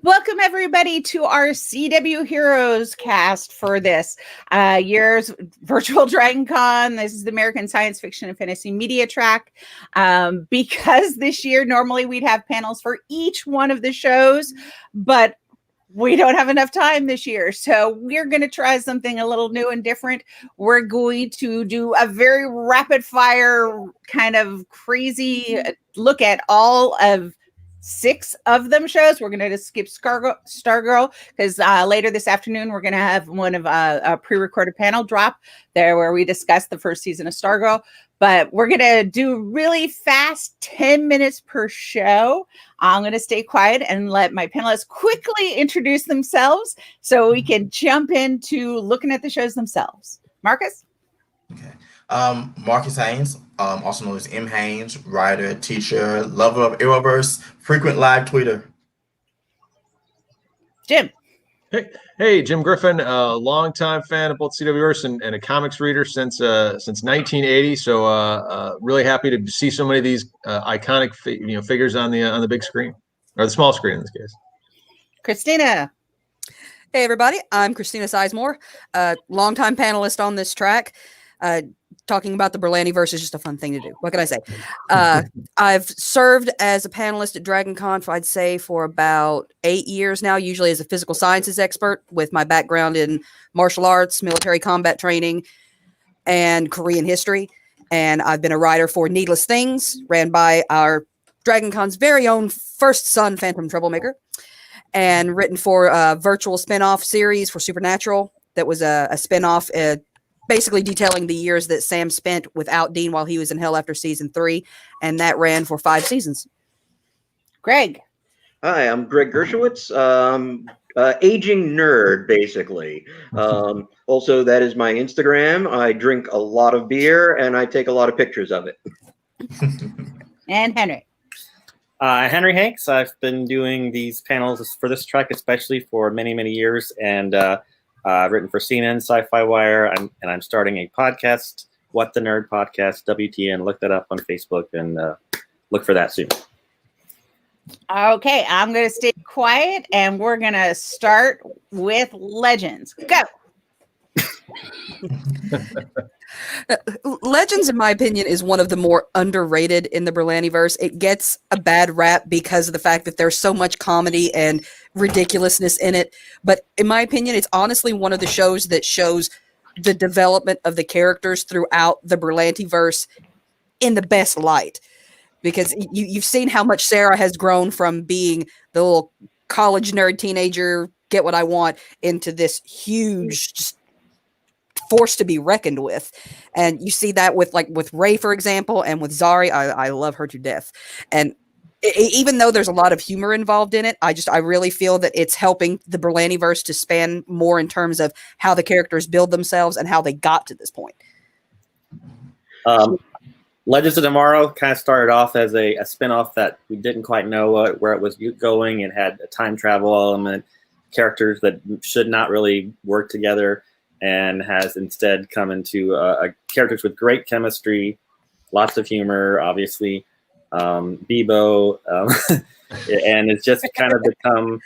Welcome, everybody, to our CW Heroes cast for this year's virtual Dragon Con. This is the American Science Fiction and Fantasy Media Track. Because this year, normally we'd have panels for each one of the shows, but we don't have enough time this year. So we're going to try something a little new and different. We're going to do a very rapid fire kind of crazy look at all of 6 of them shows. We're going to just skip Stargirl because later this afternoon we're going to have one of a pre-recorded panel drop there where we discuss the first season of Stargirl. But we're going to do really fast, 10 minutes per show. I'm going to stay quiet and let my panelists quickly introduce themselves so we can jump into looking at the shows themselves. Marcus? Okay. Marcus Haynes, also known as M. Haynes, writer, teacher, lover of Arrowverse, frequent live tweeter. Jim. Hey, Jim Griffin, a longtime fan of both CWverse and a comics reader since 1980. So really happy to see so many of these iconic figures on the big screen, or the small screen in this case. Christina. Hey everybody, I'm Christina Sizemore, longtime panelist on this track. Talking about the Berlantiverse is just a fun thing to do. What can I say? I've served as a panelist at Dragon Con for, I'd say, for about 8 years now, usually as a physical sciences expert with my background in martial arts, military combat training, and Korean history. And I've been a writer for Needless Things, ran by our Dragon Con's very own first son, Phantom Troublemaker, and written for a virtual spinoff series for Supernatural that was a spinoff basically detailing the years that Sam spent without Dean while he was in hell after season 3, and that ran for 5 seasons. Greg. Hi, I'm Greg Gershowitz, aging nerd, basically. Also, that is my Instagram. I drink a lot of beer, and I take a lot of pictures of it. And Henry. Henry Hanks. I've been doing these panels for this track, especially for many, many years, and I've written for CNN, Sci-Fi Wire, and I'm starting a podcast, What the Nerd Podcast, WTN. Look that up on Facebook and look for that soon. Okay, I'm going to stay quiet, and we're going to start with Legends. Go! Legends, in my opinion, is one of the more underrated in the Berlantiverse. It gets a bad rap because of the fact that there's so much comedy and ridiculousness in it. But in my opinion, it's honestly one of the shows that shows the development of the characters throughout the Berlantiverse in the best light. Because you've seen how much Sarah has grown from being the little college nerd teenager, get what I want, into this huge just force to be reckoned with. And you see that with Ray, for example, and with Zari. I love her to death. And even though there's a lot of humor involved in it, I really feel that it's helping the Berlantiverse to span more in terms of how the characters build themselves and how they got to this point. Legends of Tomorrow kind of started off as a spinoff that we didn't quite know where it was going. It had a time travel element, characters that should not really work together, and has instead come into characters with great chemistry, lots of humor, obviously, Bebo, and it's just kind of become,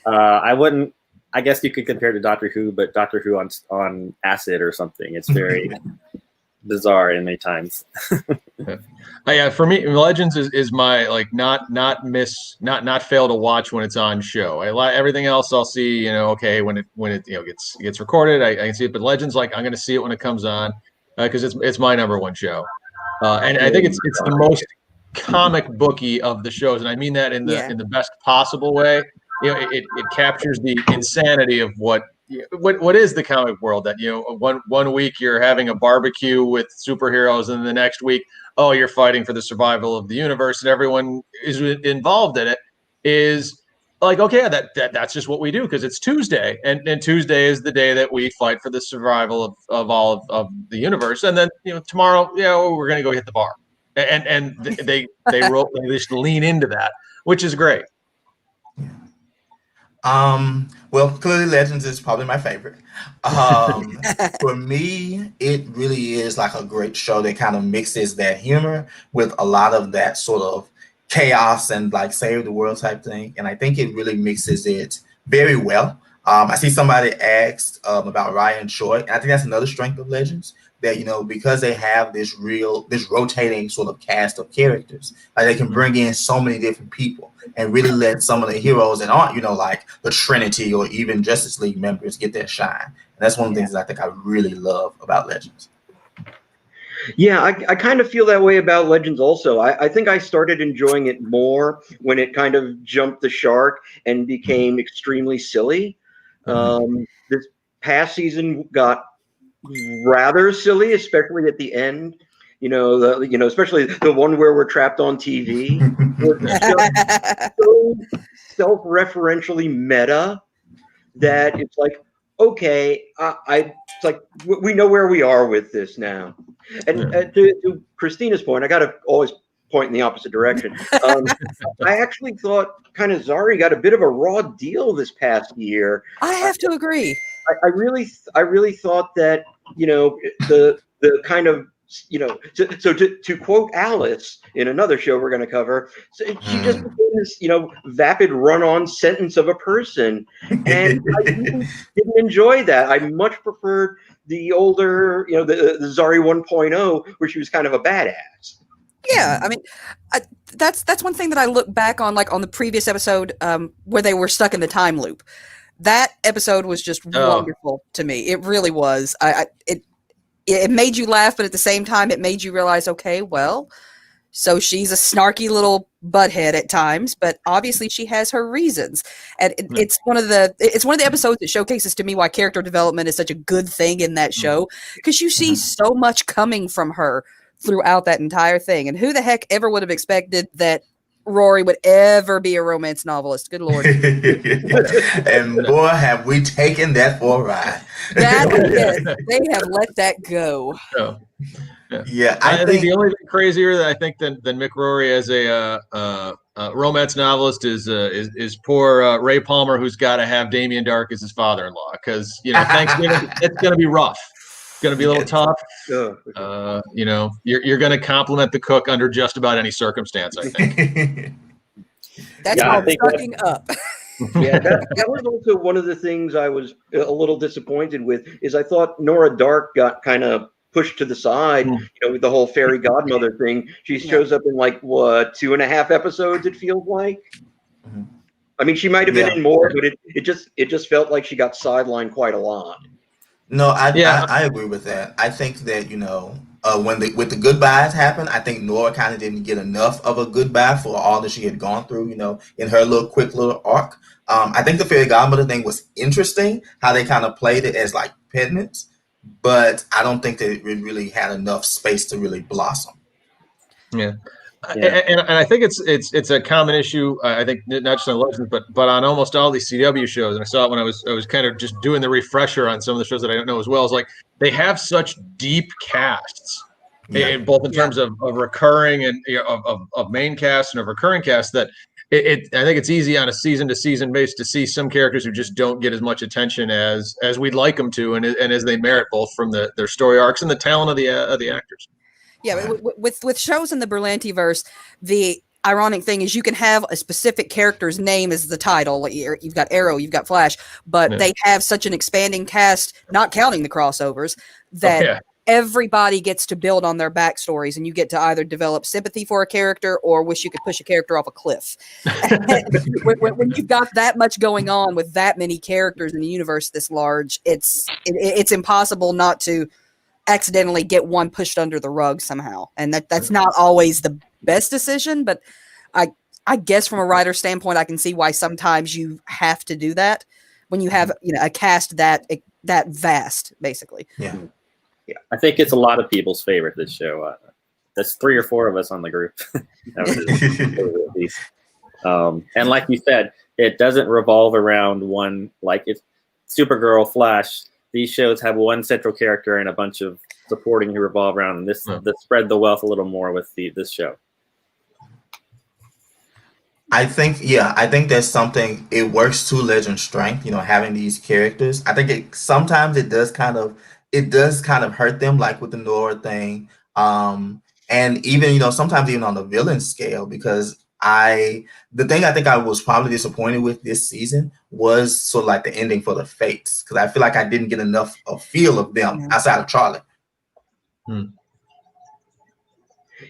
I guess you could compare it to Doctor Who, but Doctor Who on acid or something. It's very bizarre in many times. Yeah, for me, Legends is my not fail to watch when it's on show. Everything else I'll see, okay, when it gets recorded, I can see it. But Legends, I'm going to see it when it comes on because it's my number one show, and I think it's the most comic booky of the shows, and I mean that in the best possible way. It captures the insanity of what is the comic world. That one week you're having a barbecue with superheroes, and the next week, you're fighting for the survival of the universe, and everyone is involved in it. Is okay, that's just what we do because it's Tuesday, and Tuesday is the day that we fight for the survival of all of the universe, and then tomorrow, we're gonna go hit the bar, and they just lean into that, which is great. Well, clearly Legends is probably my favorite. For me, it really is like a great show that kind of mixes that humor with a lot of that sort of chaos and like save the world type thing. And I think it really mixes it very well. I see somebody asked about Ryan Choi, and I think that's another strength of Legends, that because they have this rotating sort of cast of characters, like they can bring in so many different people and really let some of the heroes that aren't like the Trinity or even Justice League members get their shine. And that's one of the things that I think I really love about Legends. Yeah, I kind of feel that way about Legends also. I think I started enjoying it more when it kind of jumped the shark and became extremely silly. This past season got rather silly, especially at the end. Especially the one where we're trapped on TV. Just so self-referentially meta that it's like, okay, it's like we know where we are with this now. And to Christina's point, I got to always point in the opposite direction. I actually thought kind of Zari got a bit of a raw deal this past year. I have to agree. I really thought that the kind of to quote Alice in another show we're going to cover, so she just became this vapid run-on sentence of a person, and I really didn't enjoy that. I much preferred the older the Zari 1.0, where she was kind of a badass. Yeah, I mean, that's one thing that I look back on, like on the previous episode where they were stuck in the time loop. That episode was just wonderful to me. It really was. It made you laugh, but at the same time, it made you realize, okay, well, so she's a snarky little butthead at times, but obviously she has her reasons. And it's one of the episodes that showcases to me why character development is such a good thing in that show, because you see so much coming from her throughout that entire thing. And who the heck ever would have expected that Rory would ever be a romance novelist? Good Lord. And boy, have we taken that for a ride. They have let that go. Oh. Yeah, I think the only thing crazier that I think than Mick Rory as a romance novelist is poor Ray Palmer, who's got to have Damien Dark as his father-in-law, because Thanksgiving it's going to be rough. It's going to be a little tough. You're going to compliment the cook under just about any circumstance, I think. That's called sucking up. Yeah, that was also one of the things I was a little disappointed with. Is I thought Nora Dark got kind of pushed to the side, with the whole fairy godmother thing. She shows up in 2.5 episodes, it feels like. I mean, she might have been in more, but it just felt like she got sidelined quite a lot. No, I agree with that. I think that when the goodbyes happened, I think Nora kind of didn't get enough of a goodbye for all that she had gone through, in her quick little arc. I think the fairy godmother thing was interesting, how they kind of played it as like penance, but I don't think that it really had enough space to really blossom. Yeah. And I think it's a common issue. I think not just on Legends, but on almost all these CW shows. And I saw it when I was kind of just doing the refresher on some of the shows that I don't know as well. Is like they have such deep casts, both in terms of recurring and of main cast and of recurring cast, that I think it's easy on a season to season base to see some characters who just don't get as much attention as we'd like them to, and as they merit, both from their story arcs and the talent of the actors. Yeah, with shows in the Berlantiverse, the ironic thing is you can have a specific character's name as the title. Like you've got Arrow, you've got Flash, but they have such an expanding cast, not counting the crossovers, that everybody gets to build on their backstories, and you get to either develop sympathy for a character or wish you could push a character off a cliff. when you've got that much going on with that many characters in a universe this large, it's impossible not to accidentally get one pushed under the rug somehow, and that's not always the best decision, but I guess from a writer's standpoint I can see why sometimes you have to do that when you have a cast that vast, basically. Yeah, I think it's a lot of people's favorite, this show. There's 3 or 4 of us on the group. And like you said, it doesn't revolve around one, like it's Supergirl, Flash. These shows have one central character and a bunch of supporting who revolve around, and this spread the wealth a little more with this show. I think that's something, it works to Legend's strength, having these characters. I think sometimes it does kind of hurt them, like with the Nora thing. And even, sometimes even on the villain scale, because The thing I think I was probably disappointed with this season was sort of like the ending for the Fates, because I feel like I didn't get enough of feel of them outside of Charlie.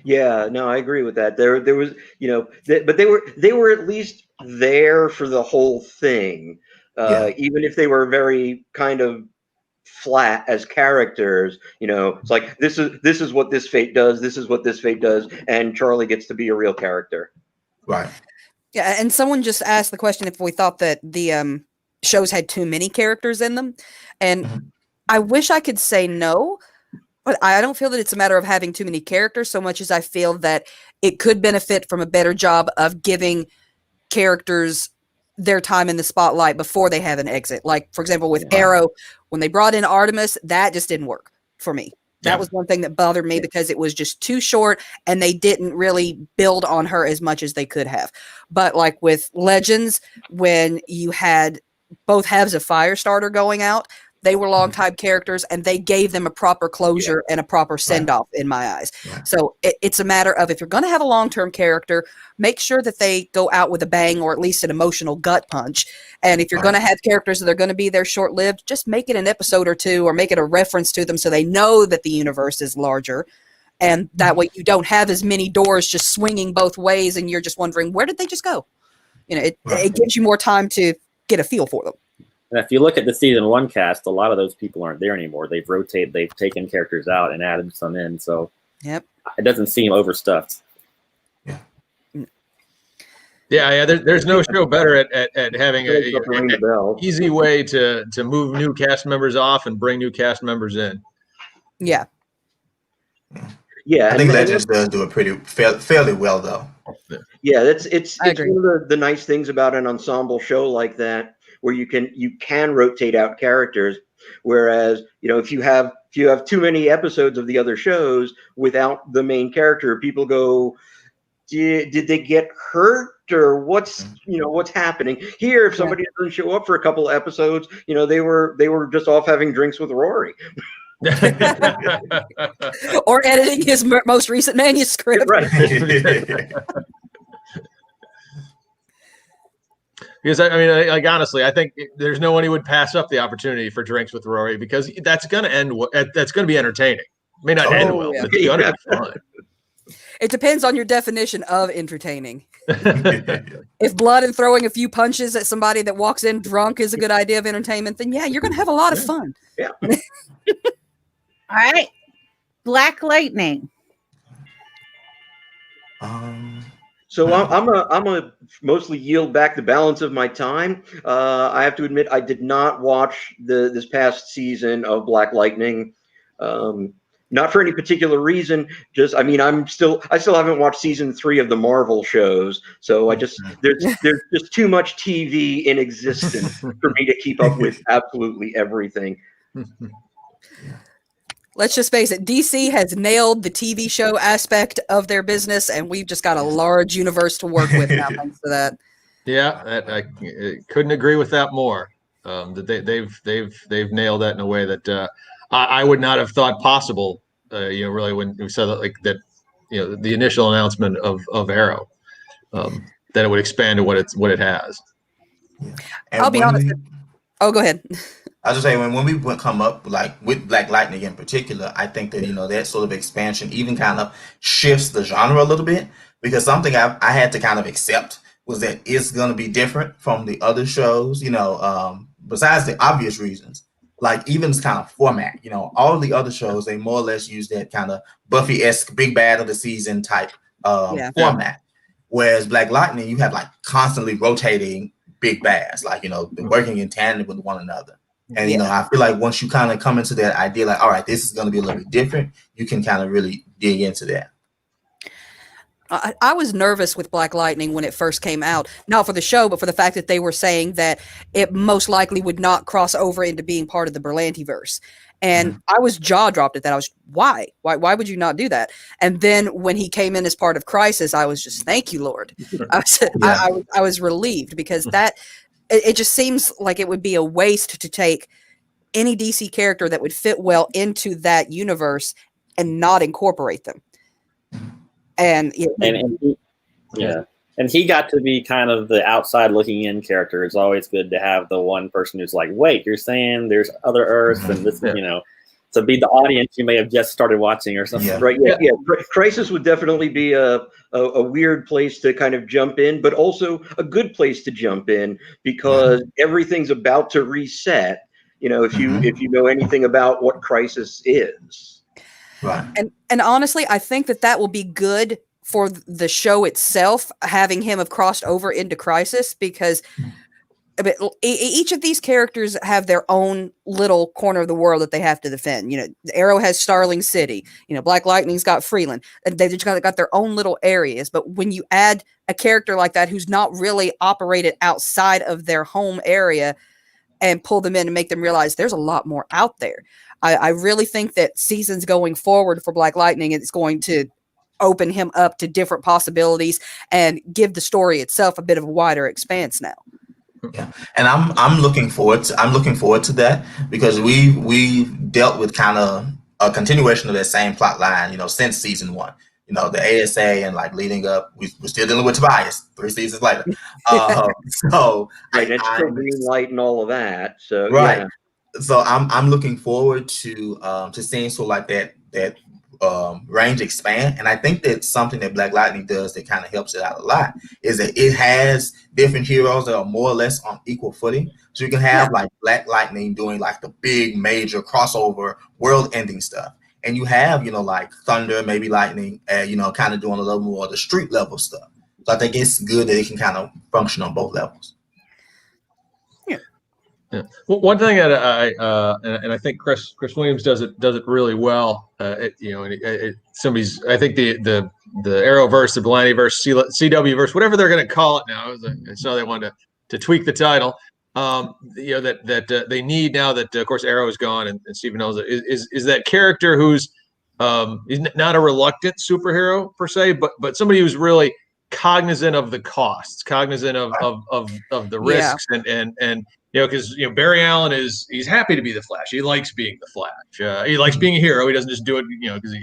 Yeah, no, I agree with that. There was, but they were at least there for the whole thing, even if they were very kind of flat as characters. It's like this is what this fate does, this is what this fate does, and Charlie gets to be a real character. Right. Yeah, and someone just asked the question if we thought that the shows had too many characters in them, and I wish I could say no, but I don't feel that it's a matter of having too many characters so much as I feel that it could benefit from a better job of giving characters their time in the spotlight before they have an exit. Like, for example, with Arrow, when they brought in Artemis, that just didn't work for me. That was one thing that bothered me because it was just too short and they didn't really build on her as much as they could have. But like with Legends, when you had both halves of Firestarter going out, they were long-time characters and they gave them a proper closure and a proper send-off in my eyes. So it's a matter of, if you're going to have a long-term character, make sure that they go out with a bang or at least an emotional gut punch. And if you're going to have characters that are going to be there short-lived, just make it an episode or two or make it a reference to them so they know that the universe is larger. And that way you don't have as many doors just swinging both ways and you're just wondering, where did they just go? It gives you more time to get a feel for them. And if you look at the season 1 cast, a lot of those people aren't there anymore. They've rotated, they've taken characters out and added some in. So it doesn't seem overstuffed. Yeah. There's no show better at having an easy way to move new cast members off and bring new cast members in. Yeah. Yeah, I think Legends does do it fairly well, though. Yeah, it's one of the nice things about an ensemble show like that, where you can rotate out characters. Whereas, if you have too many episodes of the other shows without the main character, people go, did they get hurt or what's happening here? If somebody doesn't show up for a couple of episodes, they were just off having drinks with Rory. Or editing his most recent manuscript. Right. Because honestly, I think there's no one who would pass up the opportunity for drinks with Rory, because that's going to end. That's going to be entertaining. It may not end well, but it's going to be fun. It depends on your definition of entertaining. If blood and throwing a few punches at somebody that walks in drunk is a good idea of entertainment, then you're going to have a lot of fun. Yeah. All right. Black Lightning. So I'm a mostly yield back the balance of my time. I have to admit I did not watch this past season of Black Lightning. Not for any particular reason. Just I still haven't watched season 3 of the Marvel shows. So there's just too much TV in existence for me to keep up with absolutely everything. Let's just face it, DC has nailed the TV show aspect of their business, and we've just got a large universe to work with now, thanks to that. Yeah, I couldn't agree with that more. That they've nailed that in a way that I would not have thought possible. Really, when we saw that, the initial announcement of Arrow, that it would expand to what it has. Yeah. I'll be honest. Oh, go ahead. I was just saying, when we would come up with Black Lightning in particular, I think that that sort of expansion even kind of shifts the genre a little bit, because something I had to kind of accept was that it's going to be different from the other shows. Besides the obvious reasons, like even this kind of format. All the other shows, they more or less use that kind of Buffy-esque big bad of the season type format. Whereas Black Lightning, you have constantly rotating big bads, working in tandem with one another. And, I feel like once you kind of come into that idea, all right, this is going to be a little bit different, you can kind of really dig into that. I was nervous with Black Lightning when it first came out, not for the show, but for the fact that they were saying that it most likely would not cross over into being part of the Berlantiverse. And I was jaw dropped at that. I was, why would you not do that? And then when he came in as part of Crisis, I was just, thank you, Lord. I was relieved, because it just seems like it would be a waste to take any DC character that would fit well into that universe and not incorporate them. And And he got to be kind of the outside looking in character. It's always good to have the one person who's like, wait, you're saying there's other Earths and this, to be the audience you may have just started watching or something. Yeah. Right. Yeah. Crisis would definitely be a weird place to kind of jump in, but also a good place to jump in because everything's about to reset. If you know anything about what Crisis is. Right. And honestly, I think that will be good for the show itself, having him have crossed over into Crisis, because each of these characters have their own little corner of the world that they have to defend. Arrow has Starling City. Black Lightning's got Freeland. They've just got their own little areas. But when you add a character like that who's not really operated outside of their home area and pull them in and make them realize there's a lot more out there, I really think that seasons going forward for Black Lightning, it's going to open him up to different possibilities and give the story itself a bit of a wider expanse now. Yeah, and I'm looking forward to that, because we dealt with kind of a continuation of that same plot line, since season 1. The ASA and like leading up, we're still dealing with Tobias 3 seasons later. So right, it's still green light and all of that. So right. Yeah. So I'm looking forward to seeing sort of like that range expand. And I think that's something that Black Lightning does that kind of helps it out a lot, is that it has different heroes that are more or less on equal footing. So you can have like Black Lightning doing like the big major crossover world ending stuff. And you have, like Thunder, maybe Lightning, kind of doing a little more of the street level stuff. So I think it's good that it can kind of function on both levels. Yeah. Well, one thing that I think Chris Williams does it really well. I think the Arrowverse, the Bellaniverse, CWverse, whatever they're going to call it now. I saw they wanted to tweak the title. That they need now that of course Arrow is gone and Steven knows it, is that character who's not a reluctant superhero per se, but somebody who's really cognizant of the costs, cognizant of the risks, and because Barry Allen he's happy to be the Flash. He likes being the Flash. He likes being a hero. He doesn't just do it because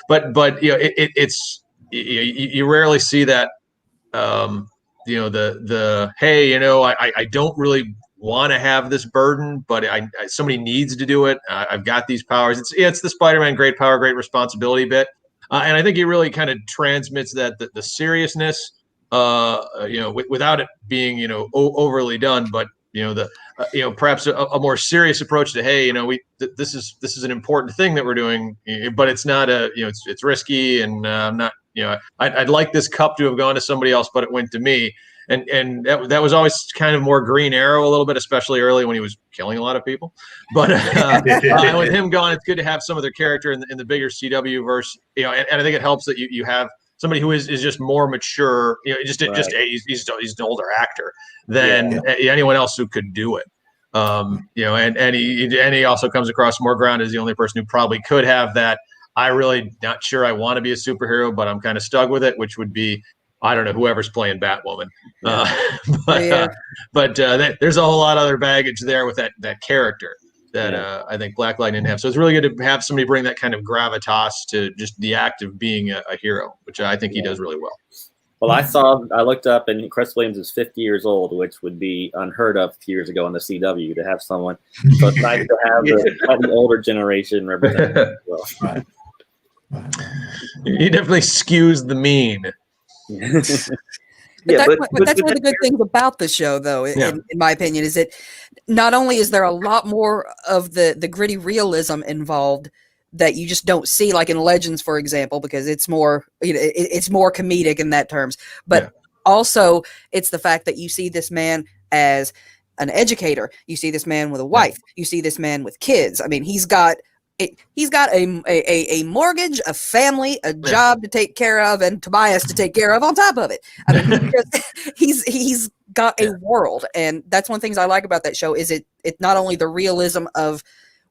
But it's you rarely see that. I don't really want to have this burden, but somebody needs to do it. I've got these powers. It's the Spider-Man great power, great responsibility bit, and I think he really kind of transmits that the seriousness, without it being overly done, but perhaps a more serious approach to, hey, this is an important thing that we're doing, but it's not it's risky, and I'm not. I'd like this cup to have gone to somebody else, but it went to me. And that was always kind of more Green Arrow a little bit, especially early when he was killing a lot of people. But with him gone, it's good to have some other character in the bigger CW verse. And I think it helps that you have somebody who is just more mature. He's an older actor than anyone else who could do it. And he also comes across more grounded as the only person who probably could have that. I really not sure I want to be a superhero, but I'm kind of stuck with it, which would be, I don't know, whoever's playing Batwoman. But there's a whole lot of other baggage there with that character that I think Black Lightning didn't have. So it's really good to have somebody bring that kind of gravitas to just the act of being a hero, which I think he does really well. Well, I looked up, and Chris Williams is 50 years old, which would be unheard of a few years ago in the CW to have someone. So it's nice to have the older generation represented as well. Right. He definitely skews the mean. But that's one of the good things about the show, though, in my opinion, is that not only is there a lot more of the gritty realism involved that you just don't see, like in Legends, for example, because it's more it's more comedic in that terms. But also, it's the fact that you see this man as an educator, you see this man with a wife, you see this man with kids. I mean, he's got a mortgage, a family, a job to take care of, and Tobias to take care of on top of it. I mean, he's got a world, and that's one of the things I like about that show is it not only the realism of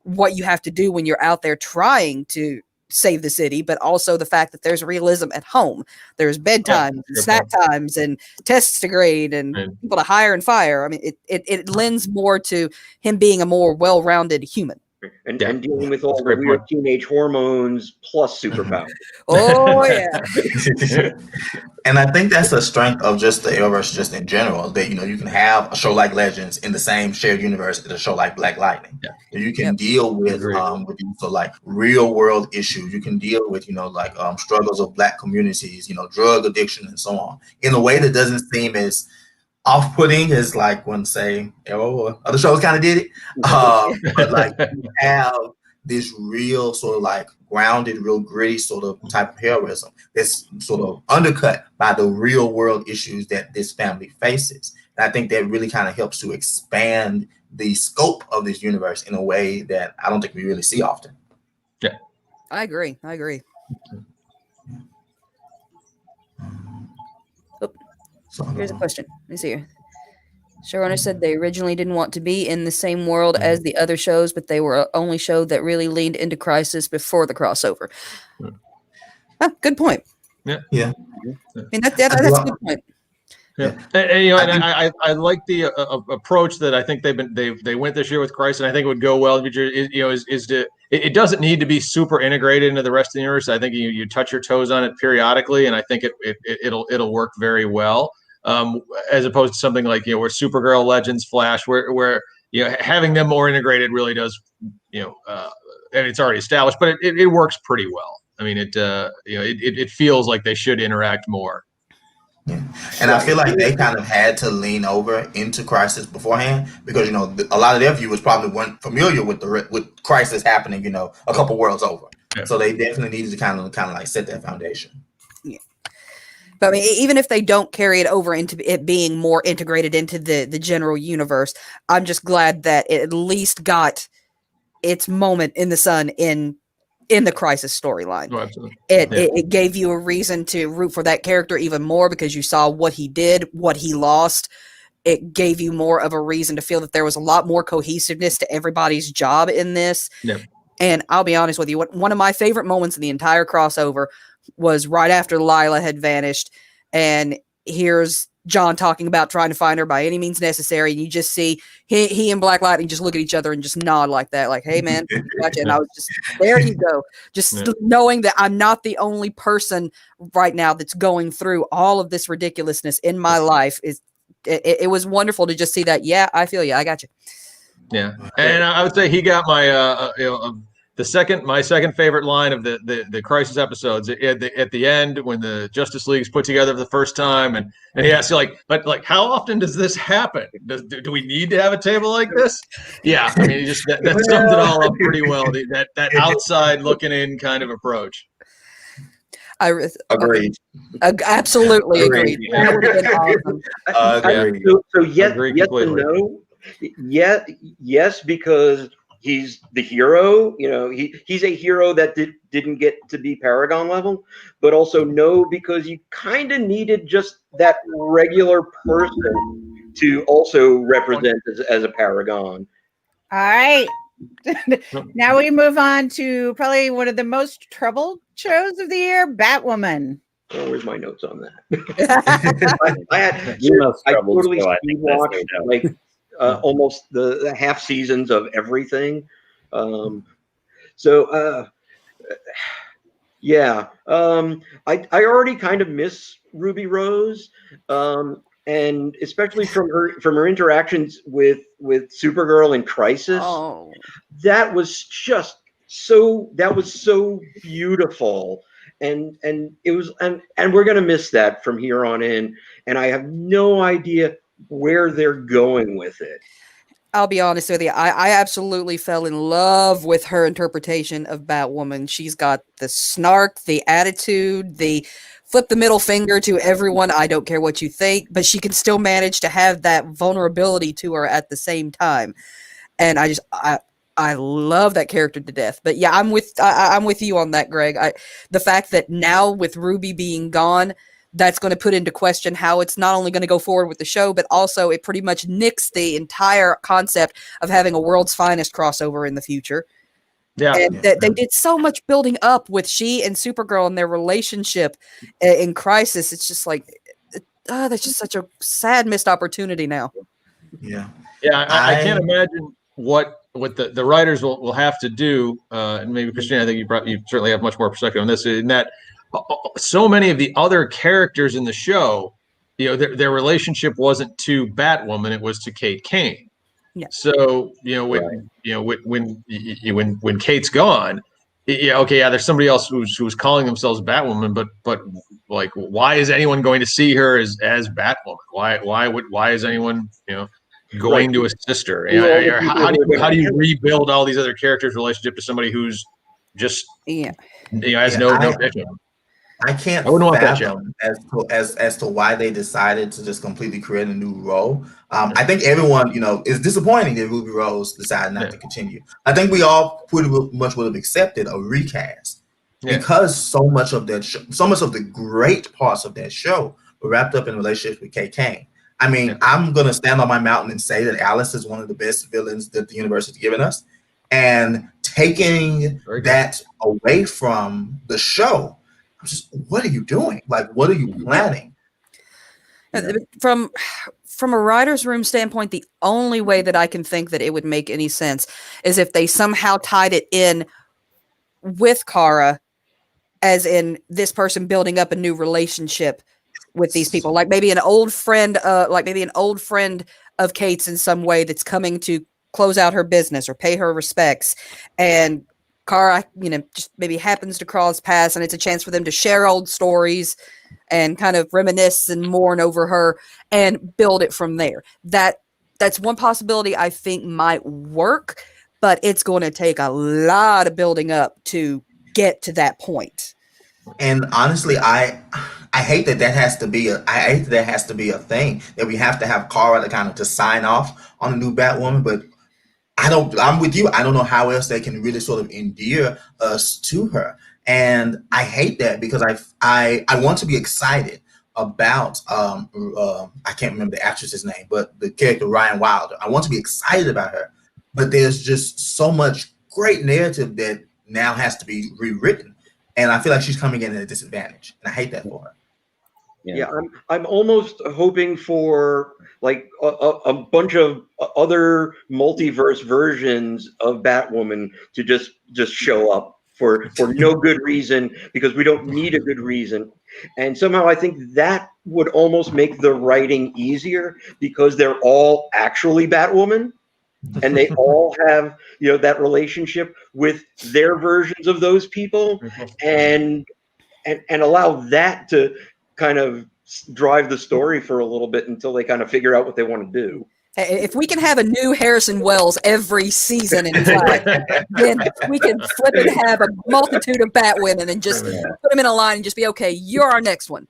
what you have to do when you're out there trying to save the city, but also the fact that there's realism at home. There's bedtime, and snack times, and tests to grade, and people to hire and fire. I mean, it lends more to him being a more well-rounded human. And, Yeah. and dealing with all That's a the great weird point. teenage hormones plus superpowers. Oh yeah. And I think that's a strength of just the Arrowverse just in general, that you can have a show like Legends in the same shared universe as a show like Black Lightning. Yeah. You can Yep. deal with Agreed. so like real world issues. You can deal with like struggles of Black communities, drug addiction and so on, in a way that doesn't seem as off-putting as like when say Arrow or other shows kind of did it. But like you have this real sort of like grounded, real gritty sort of type of heroism that's sort of undercut by the real world issues that this family faces. And I think that really kind of helps to expand the scope of this universe in a way that I don't think we really see often. I agree. So, Here's a question. Let me see here. Showrunner said they originally didn't want to be in the same world as the other shows, but they were the only show that really leaned into Crisis before the crossover. Huh, good point. Yeah. Yeah. I mean, that's a good point. Yeah, and I like the approach that I think they went this year with Christ, and I think it would go well in the future. It doesn't need to be super integrated into the rest of the universe. I think you touch your toes on it periodically, and I think it'll work very well. As opposed to something like where Supergirl, Legends, Flash, where having them more integrated really does and it's already established, but it works pretty well. I mean it feels like they should interact more. Yeah. And I feel like they kind of had to lean over into Crisis beforehand because a lot of their viewers probably weren't familiar with Crisis happening a couple worlds over. Yeah. So they definitely needed to kind of like set that foundation. Yeah. But I mean, even if they don't carry it over into it being more integrated into the general universe, I'm just glad that it at least got its moment in the sun in the Crisis storyline. Oh, absolutely. It gave you a reason to root for that character even more because you saw what he did, what he lost. It gave you more of a reason to feel that there was a lot more cohesiveness to everybody's job in this. Yep. And I'll be honest with you, one of my favorite moments in the entire crossover was right after Lila had vanished, and here's John talking about trying to find her by any means necessary, and you just see he and Black Lightning just look at each other and just nod like that, like, hey man, gotcha. And I was just, there you go. Just knowing that I'm not the only person right now that's going through all of this ridiculousness in my life it was wonderful to just see that. Yeah, I feel you. I got you. Yeah. And I would say he got my my second favorite line of the Crisis episodes at the end when the Justice League's put together for the first time, and he asks you but how often does this happen? Do we need to have a table like this? Yeah, I mean, that sums it all up pretty well. That outside looking in kind of approach. I agree. Absolutely agree. That would have been awesome. So yes and no. Yes, because he's the hero. He's a hero that didn't get to be Paragon level, but also no, because you kind of needed just that regular person to also represent as a Paragon. All right. Now we move on to probably one of the most troubled shows of the year, Batwoman. Oh, where's my notes on that? I totally watched like almost the half seasons of everything. I already kind of miss Ruby Rose, and especially from her interactions with Supergirl in Crisis. Oh. That was so beautiful. And it was and we're gonna miss that from here on in, and I have no idea where they're going with it. I'll be honest with you, I absolutely fell in love with her interpretation of Batwoman. She's got the snark, the attitude, the flip the middle finger to everyone. I don't care what you think, but she can still manage to have that vulnerability to her at the same time. And I love that character to death. But yeah, I'm with you on that, Greg. The fact that now with Ruby being gone, that's going to put into question how it's not only going to go forward with the show, but also it pretty much nicks the entire concept of having a World's Finest crossover in the future. Yeah. And they did so much building up with she and Supergirl and their relationship in Crisis. It's just like, that's just such a sad missed opportunity now. Yeah. Yeah, I can't imagine what what the writers will have to do, and maybe Christine, I think you certainly have much more perspective on this, in that so many of the other characters in the show, their relationship wasn't to Batwoman, it was to Kate Kane. Yeah. So when Kate's gone, there's somebody else who's calling themselves Batwoman, but like, why is anyone going to see her as Batwoman? Why is anyone going to assist her? How do you rebuild all these other characters' relationship to somebody who's just has no connection? I can't fathom as to why they decided to just completely create a new role. I think everyone, is disappointing that Ruby Rose decided not to continue. I think we all pretty much would have accepted a recast because so much of the great parts of that show were wrapped up in relationships with Kate Kane. I mean, I'm going to stand on my mountain and say that Alice is one of the best villains that the universe has given us. And taking that away from the show, what are you doing? Like, what are you planning? From a writer's room standpoint, the only way that I can think that it would make any sense is if they somehow tied it in with Kara, as in this person building up a new relationship with these people, like maybe an old friend of Kate's in some way that's coming to close out her business or pay her respects, and Kara, just maybe happens to cross paths, and it's a chance for them to share old stories and kind of reminisce and mourn over her and build it from there. That's one possibility I think might work, but it's going to take a lot of building up to get to that point. And honestly, I hate that has to be a thing, that we have to have Kara to kind of to sign off on a new Batwoman, but I'm with you. I don't know how else they can really sort of endear us to her. And I hate that because I want to be excited about I can't remember the actress's name, but the character Ryan Wilder. I want to be excited about her, but there's just so much great narrative that now has to be rewritten, and I feel like she's coming in at a disadvantage, and I hate that for her. Yeah, I'm almost hoping for like a bunch of other multiverse versions of Batwoman to just show up for no good reason, because we don't need a good reason. And somehow I think that would almost make the writing easier, because they're all actually Batwoman and they all have that relationship with their versions of those people, and allow that to kind of drive the story for a little bit until they kind of figure out what they want to do. If we can have a new Harrison Wells every season, in fact, then we can flip and have a multitude of Batwomen and just put them in a line and just be, okay, you're our next one.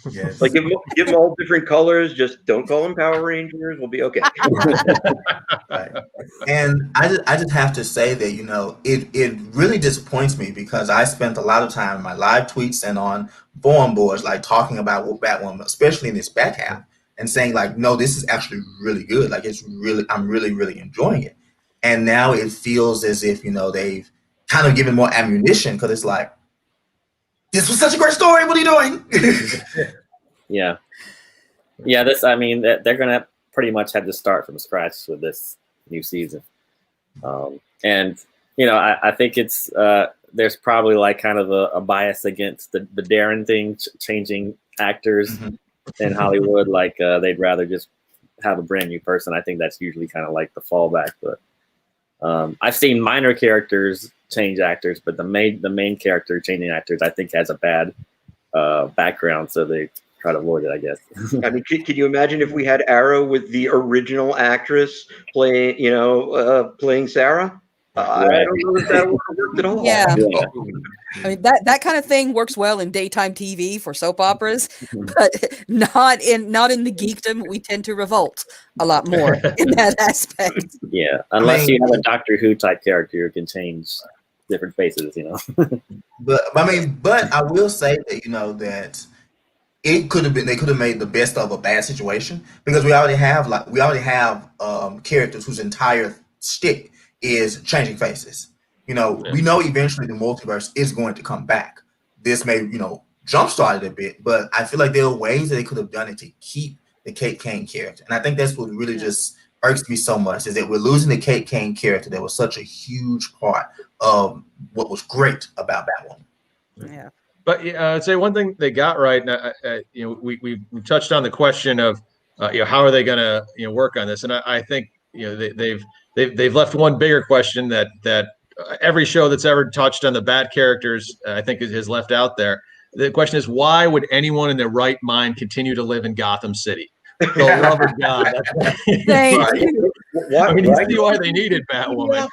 Yes. Like give them all different colors. Just don't call them Power Rangers. We'll be okay. Right. And I just have to say that it really disappoints me, because I spent a lot of time in my live tweets and on forum boards like talking about what Batwoman, especially in this back half, and saying like, no, this is actually really good. Like I'm really enjoying it. And now it feels as if they've kind of given more ammunition, because it's like, this was such a great story. What are you doing? Yeah. They're gonna pretty much have to start from scratch with this new season, and I think it's there's probably like kind of a bias against the Darren thing, changing actors in Hollywood. Like they'd rather just have a brand new person. I think that's usually kind of like the fallback. But I've seen minor characters change actors, but the main character changing actors, I think, has a bad background, so they try to avoid it, I guess. I mean, can you imagine if we had Arrow with the original actress playing Sarah? I don't know if that would have worked at all. Yeah. I mean, that kind of thing works well in daytime TV for soap operas, but not in the geekdom. We tend to revolt a lot more in that aspect. Yeah, unless you have a Doctor Who type character who can change different faces, But I will say that that it could have been, they could have made the best of a bad situation, because we already have characters whose entire shtick is changing faces. We know eventually the multiverse is going to come back. This may, jumpstart it a bit, but I feel like there are ways that they could have done it to keep the Kate Kane character. And I think that's what really just irks me so much is that we're losing the Kate Kane character that was such a huge part of what was great about Batwoman. Yeah. But I'd say one thing they got right. We touched on the question of how are they going to work on this, and I think they've left one bigger question that every show that's ever touched on the bad characters I think is left out there. The question is, why would anyone in their right mind continue to live in Gotham City? For the love of God. Thank you. I mean, you see why they needed Batwoman,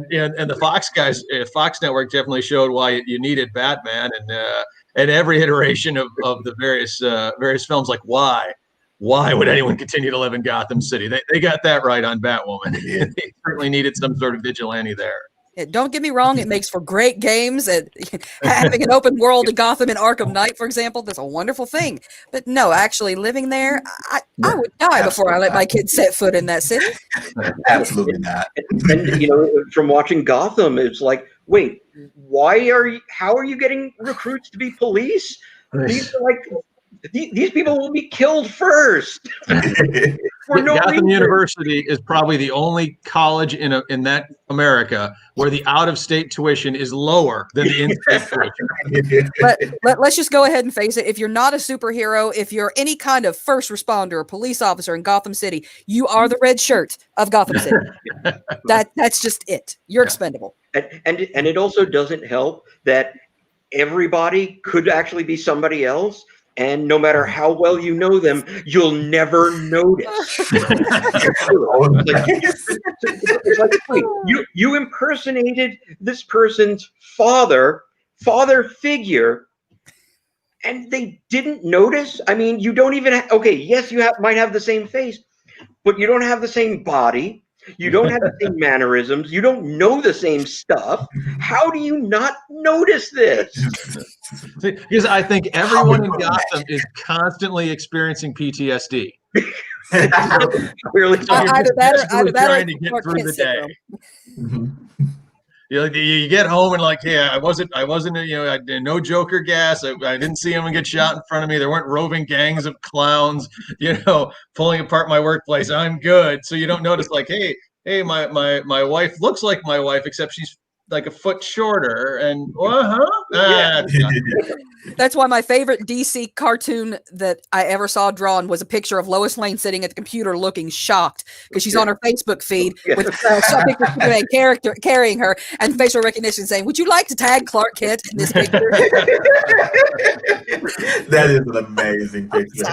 and the Fox guys, Fox Network definitely showed why you needed Batman, and every iteration of the various films, like why would anyone continue to live in Gotham City? They got that right on Batwoman. Yeah. They certainly needed some sort of vigilante there. Yeah, don't get me wrong, it makes for great games, and having an open world in Gotham and Arkham Knight, for example, that's a wonderful thing. But no, actually living there, I would die before I let my kids set foot in that city. Absolutely not. And from watching Gotham, it's like, wait, how are you getting recruits to be police? These are like, these people will be killed first. For no Gotham reason. University is probably the only college in that America where the out-of-state tuition is lower than the in-state tuition. But let's just go ahead and face it. If you're not a superhero, if you're any kind of first responder or police officer in Gotham City, you are the red shirt of Gotham City. That's just it. You're expendable. And it also doesn't help that everybody could actually be somebody else. And no matter how well you know them, you'll never notice. It's like, wait, you impersonated this person's father figure, and they didn't notice? I mean, you don't even okay, yes, you might have the same face, but you don't have the same body. You don't have the same mannerisms. You don't know the same stuff. How do you not notice this? Because I think everyone in Gotham is constantly experiencing PTSD. Clearly, Either that or trying to get through the day. You get home and like, yeah, I wasn't, I did no Joker gas. I didn't see anyone get shot in front of me. There weren't roving gangs of clowns, pulling apart my workplace. I'm good. So you don't notice like, hey, my wife looks like my wife, except she's like a foot shorter. And That's why my favorite DC cartoon that I ever saw drawn was a picture of Lois Lane sitting at the computer looking shocked because she's on her Facebook feed with a picture of Superman character carrying her and facial recognition saying, "Would you like to tag Clark Kent in this picture?" That is an amazing picture.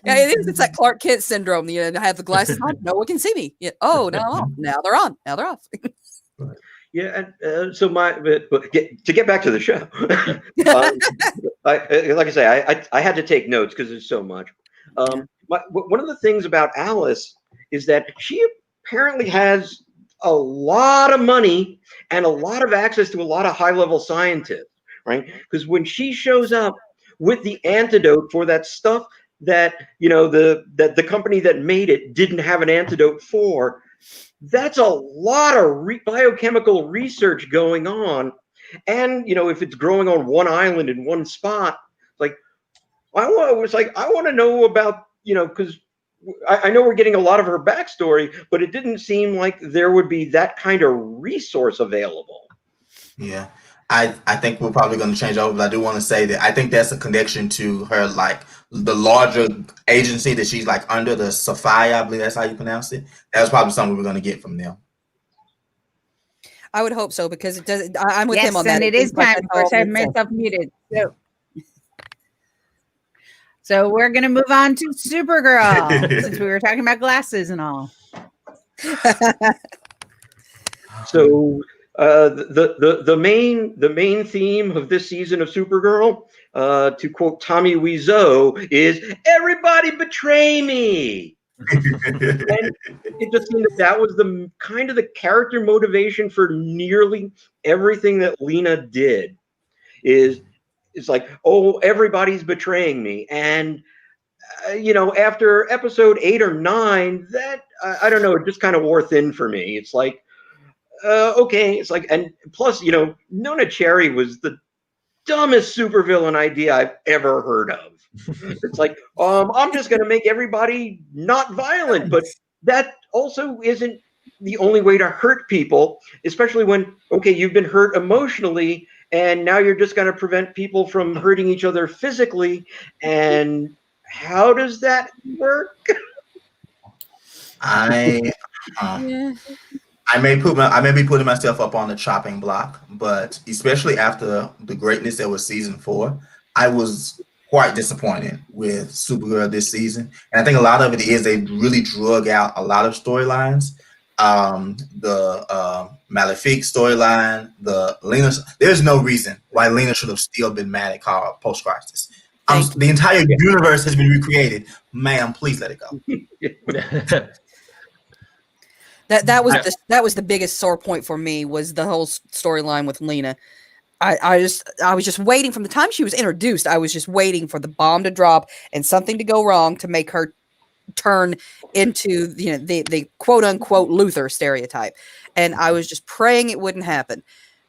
Yeah, it is. It's that Clark Kent syndrome. I have the glasses on. No one can see me. Oh, no. Now they're on. Now they're off. Yeah, and so to get back to the show, like I say, I had to take notes because there's so much. One of the things about Alice is that she apparently has a lot of money and a lot of access to a lot of high-level scientists, right? Because when she shows up with the antidote for that stuff that the company that made it didn't have an antidote for, that's a lot of biochemical research going on. And if it's growing on one island in one spot, I want to know about, because I know we're getting a lot of her backstory, but it didn't seem like there would be that kind of resource available. Yeah. I think we're probably going to change over, but I do want to say that I think that's a connection to her, like the larger agency that she's like under, the Sophia, I believe that's how you pronounce it. That was probably something we're going to get from them. I would hope so, because it does. I'm with him on that. Yes, and it is time. Of course, I have myself muted. So we're going to move on to Supergirl, since we were talking about glasses and all. So the main theme of this season of Supergirl, to quote Tommy Wiseau, is "Everybody betray me." And it just seemed that was the kind of the character motivation for nearly everything that Lena did. It's like, oh, everybody's betraying me, and after episode 8 or 9, that I don't know, it just kind of wore thin for me. It's like, okay, it's like, and plus, Nona Cherry was the dumbest supervillain idea I've ever heard of. It's like, I'm just going to make everybody not violent, but that also isn't the only way to hurt people, especially when, okay, you've been hurt emotionally, and now you're just going to prevent people from hurting each other physically. And how does that work? I Yeah. I may be putting myself up on the chopping block, but especially after the greatness that was season 4, I was quite disappointed with Supergirl this season. And I think a lot of it is they really drug out a lot of storylines. The Malefic storyline, the Lena. There's no reason why Lena should have still been mad at Carl post-crisis. The entire universe has been recreated. Ma'am, please let it go. That was the biggest sore point for me, was the whole storyline with Lena. I was just waiting from the time she was introduced. I was just waiting for the bomb to drop and something to go wrong to make her turn into, the quote unquote Luther stereotype. And I was just praying it wouldn't happen.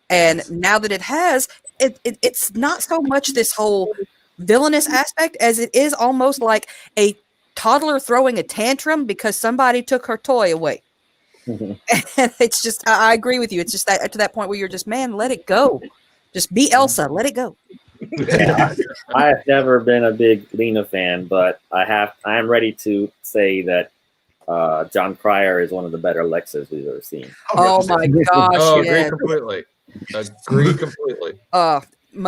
And now that it has, it's not so much this whole villainous aspect as it is almost like a toddler throwing a tantrum because somebody took her toy away. And it's just, I agree with you. It's just that to that point where you're just, man, let it go. Just be Elsa. Let it go. Yeah. I have never been a big Lena fan, but I am ready to say that John Cryer is one of the better Lexas we've ever seen. Oh my gosh. Oh, yeah. Agree completely.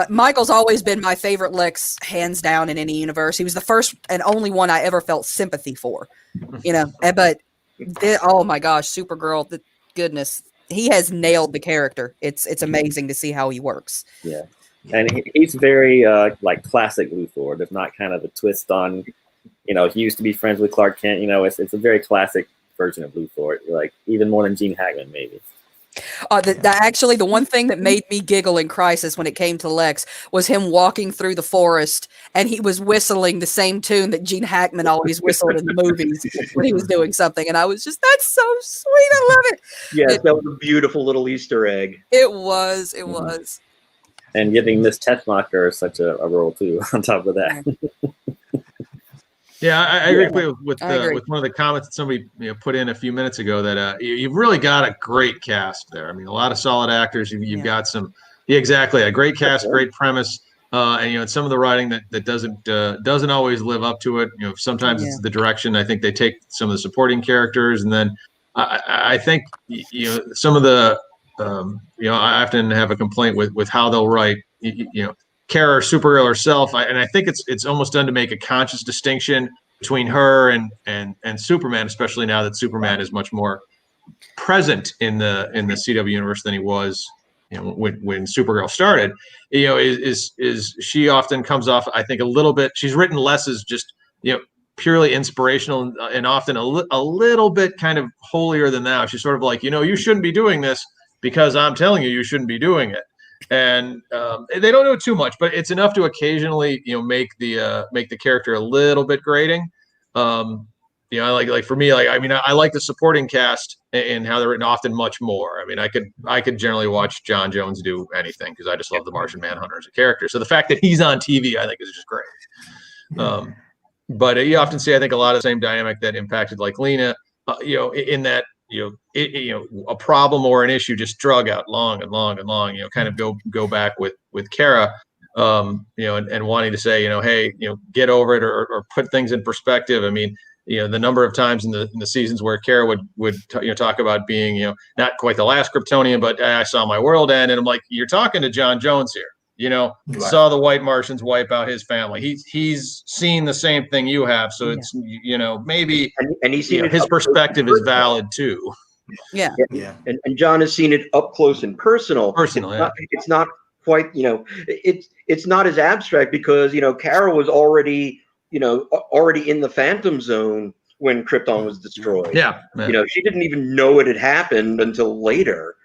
Michael's always been my favorite Lex, hands down, in any universe. He was the first and only one I ever felt sympathy for, but oh my gosh, Supergirl, the goodness, he has nailed the character. It's amazing to see how he works. Yeah, and he's very like classic Luthor. There's not kind of a twist on, he used to be friends with Clark Kent. It's a very classic version of Luthor, like even more than Gene Hackman maybe. Actually, the one thing that made me giggle in Crisis when it came to Lex was him walking through the forest and he was whistling the same tune that Gene Hackman always whistled in the movies when he was doing something. And I was just, that's so sweet. I love it. Yes, that was a beautiful little Easter egg. It was. It was. And giving Miss Teschmacher such a role too on top of that. Yeah, I agree with one of the comments that somebody put in a few minutes ago, that you've really got a great cast there. I mean, a lot of solid actors. You've got some, exactly, a great cast, great premise, and some of the writing that doesn't always live up to it. Sometimes it's the direction. I think they take some of the supporting characters, and then I think some of the I often have a complaint with how they'll write Kara or Supergirl herself, and I think it's almost done to make a conscious distinction between her and Superman, especially now that Superman is much more present in the CW universe than he was when Supergirl started. Is she often comes off, I think, a little bit. She's written less as just purely inspirational and often a little bit kind of holier than thou. She's sort of like, you shouldn't be doing this because I'm telling you shouldn't be doing it. And they don't know too much, but it's enough to occasionally, make the character a little bit grating. Like for me, I like the supporting cast and how they're written often much more. I mean, I could generally watch John Jones do anything because I just love the Martian Manhunter as a character. So the fact that he's on TV, I think, is just great. But you often see, I think, a lot of the same dynamic that impacted like Lena, in that. A problem or an issue just drug out long and long and long, kind of go back with Kara, and wanting to say, hey, get over it or put things in perspective. I mean, the number of times in the seasons where Kara would talk about being, not quite the last Kryptonian, but I saw my world end. And I'm like, you're talking to John Jones here. Right. Saw the white Martians wipe out his family. He's seen the same thing you have. So it's, maybe and he's seen his perspective is valid too. Yeah. And John has seen it up close and personal. It's not quite, it's not as abstract because, Kara was already in the Phantom Zone when Krypton was destroyed. Yeah. She didn't even know it had happened until later,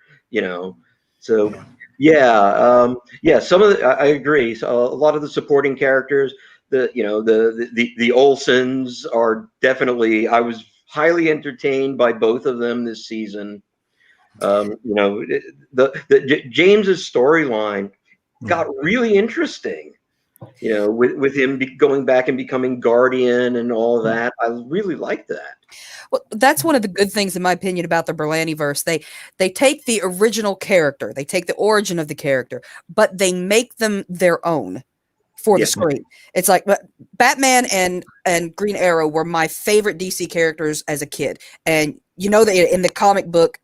so. Yeah. Some of I agree. So a lot of the supporting characters, the Olsens are definitely. I was highly entertained by both of them this season. The James's storyline got really interesting. You know, with him going back and becoming Guardian and all of that. I really like that. Well, that's one of the good things, in my opinion, about the Berlanti-verse. They take the original character, they take the origin of the character, but they make them their own for the screen. It's like Batman and Green Arrow were my favorite DC characters as a kid. And you know that in the comic book,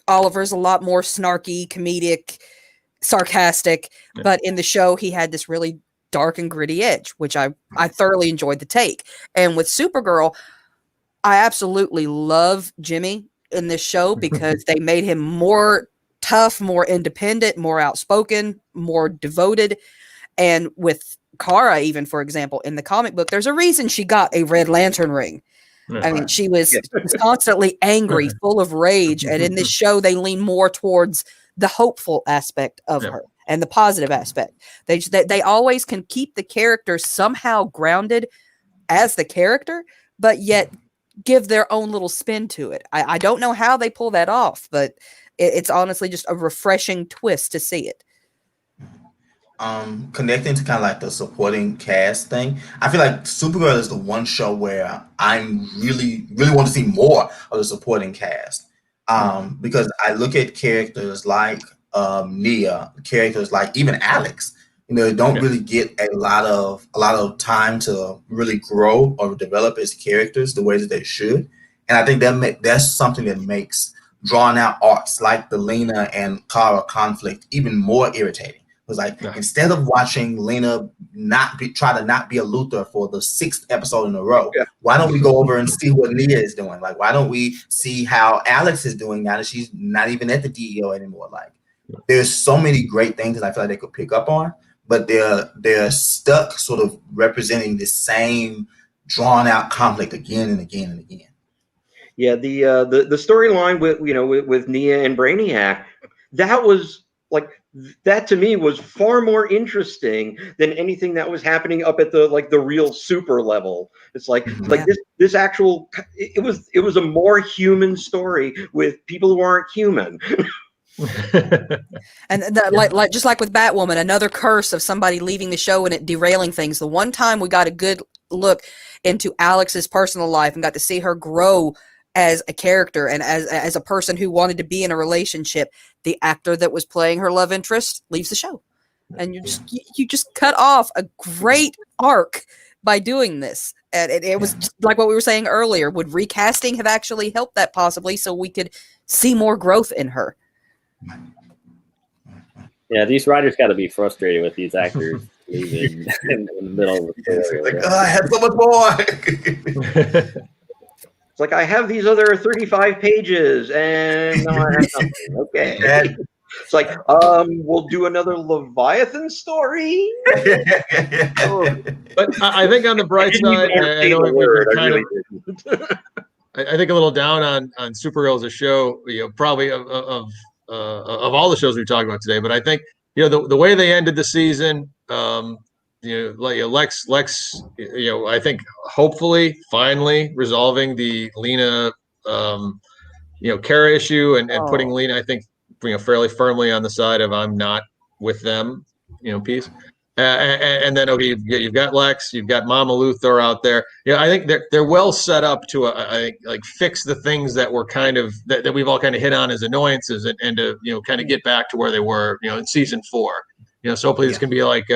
Oliver's a lot more snarky, comedic, sarcastic, but in the show he had this really dark and gritty edge, which I thoroughly enjoyed the take. And with Supergirl, I absolutely love Jimmy in this show because they made him more tough, more independent, more outspoken, more devoted. And with Kara, even, for example, in the comic book, there's a reason she got a Red Lantern ring. I mean, she was constantly angry, full of rage. And in this show, they lean more towards the hopeful aspect of her and the positive aspect. They always can keep the character somehow grounded as the character, but yet give their own little spin to it. I don't know how they pull that off, but it's honestly just a refreshing twist to see it. Connecting to kind of like the supporting cast thing, I feel like Supergirl is the one show where I'm really want to see more of the supporting cast. Because I look at characters like Nia, characters like even Alex, you know, don't really get a lot of time to really grow or develop as characters the way that they should. And I think that's something that makes drawn out arcs like the Lena and Kara conflict even more irritating. Was like instead of watching Lena try to not be a Luthor for the 6th episode in a row, why don't we go over and see what Nia is doing? Like, why don't we see how Alex is doing now that she's not even at the DEO anymore? Like, there's so many great things that I feel like they could pick up on, but they're stuck sort of representing the same drawn out conflict again and again and again. Yeah, the storyline with Nia and Brainiac, that was like, that to me was far more interesting than anything that was happening up at the real super level. It's like this actual it was a more human story with people who aren't human. And like just like with Batwoman, another curse of somebody leaving the show and it derailing things. The one time we got a good look into Alex's personal life and got to see her grow as a character and as a person who wanted to be in a relationship, the actor that was playing her love interest leaves the show, and you just cut off a great arc by doing this. And it was just like what we were saying earlier. Would recasting have actually helped that possibly, so we could see more growth in her? Yeah, these writers got to be frustrated with these actors leaving in the middle of the story. Like, I had so much more. It's like, I have these other 35 pages and now I have something. Okay. It's like, we'll do another Leviathan story. But I think on the bright side, I know I think a little down on Supergirl as a show, you know, probably of all the shows we've talked about today. But I think, you know, the way they ended the season, you know, Lex, you know, I think hopefully finally resolving the Lena, you know, Kara issue and putting Lena, I think, you know, fairly firmly on the side of I'm not with them, you know, piece. And then you've got Lex, you've got Mama Luthor out there. Yeah, I think they're well set up to I think like fix the things that were kind of that we've all kind of hit on as annoyances and to, you know, kind of get back to where they were, you know, in season 4. You know, so hopefully this can be like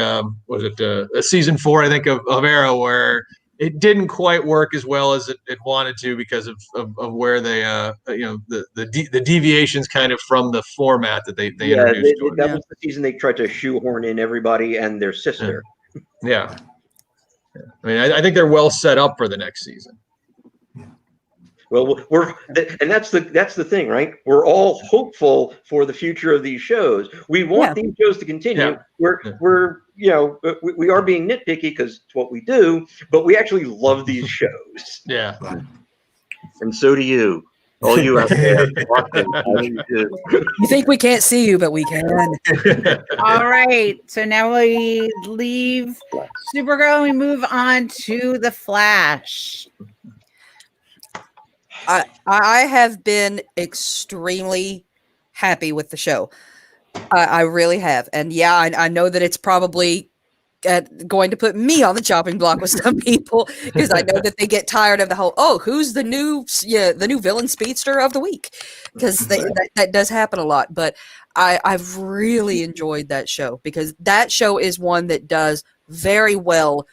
was it a season 4, I think, of Arrow, where it didn't quite work as well as it wanted to because of where they you know, the deviations kind of from the format that they introduced. That was the season they tried to shoehorn in everybody and their sister. Yeah. I mean, I think they're well set up for the next season. Well, and that's the thing, right? We're all hopeful for the future of these shows. We want these shows to continue. We're you know, we are being nitpicky because it's what we do, but we actually love these shows. Yeah. And so do you. All you out there. You think we can't see you, but we can. All right. So now we leave Supergirl and we move on to The Flash. I have been extremely happy with the show. I really have. And yeah, I know that it's probably going to put me on the chopping block with some people because I know that they get tired of the whole, oh, who's the new villain speedster of the week? Because that does happen a lot. But I've really enjoyed that show because that show is one that does very well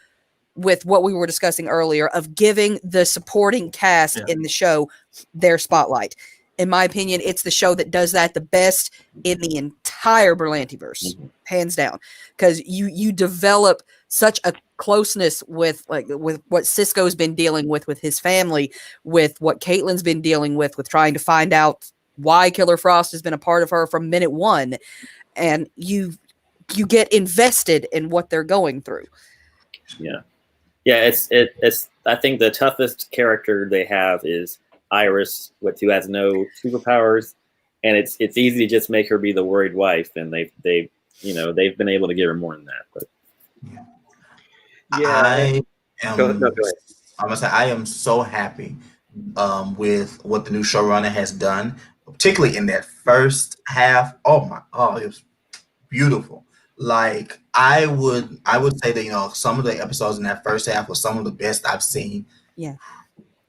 with what we were discussing earlier of giving the supporting cast in the show their spotlight. In my opinion, it's the show that does that the best in the entire Berlantiverse, hands down. Because you develop such a closeness with what Cisco's been dealing with his family, with what Caitlin's been dealing with trying to find out why Killer Frost has been a part of her from minute one, and you get invested in what they're going through. Yeah, it's. I think the toughest character they have is Iris, who has no superpowers, and it's easy to just make her be the worried wife, and they've been able to give her more than that. But I am so happy with what the new showrunner has done, particularly in that first half. It was beautiful. Like I would say that some of the episodes in that first half were some of the best I've seen. Yeah.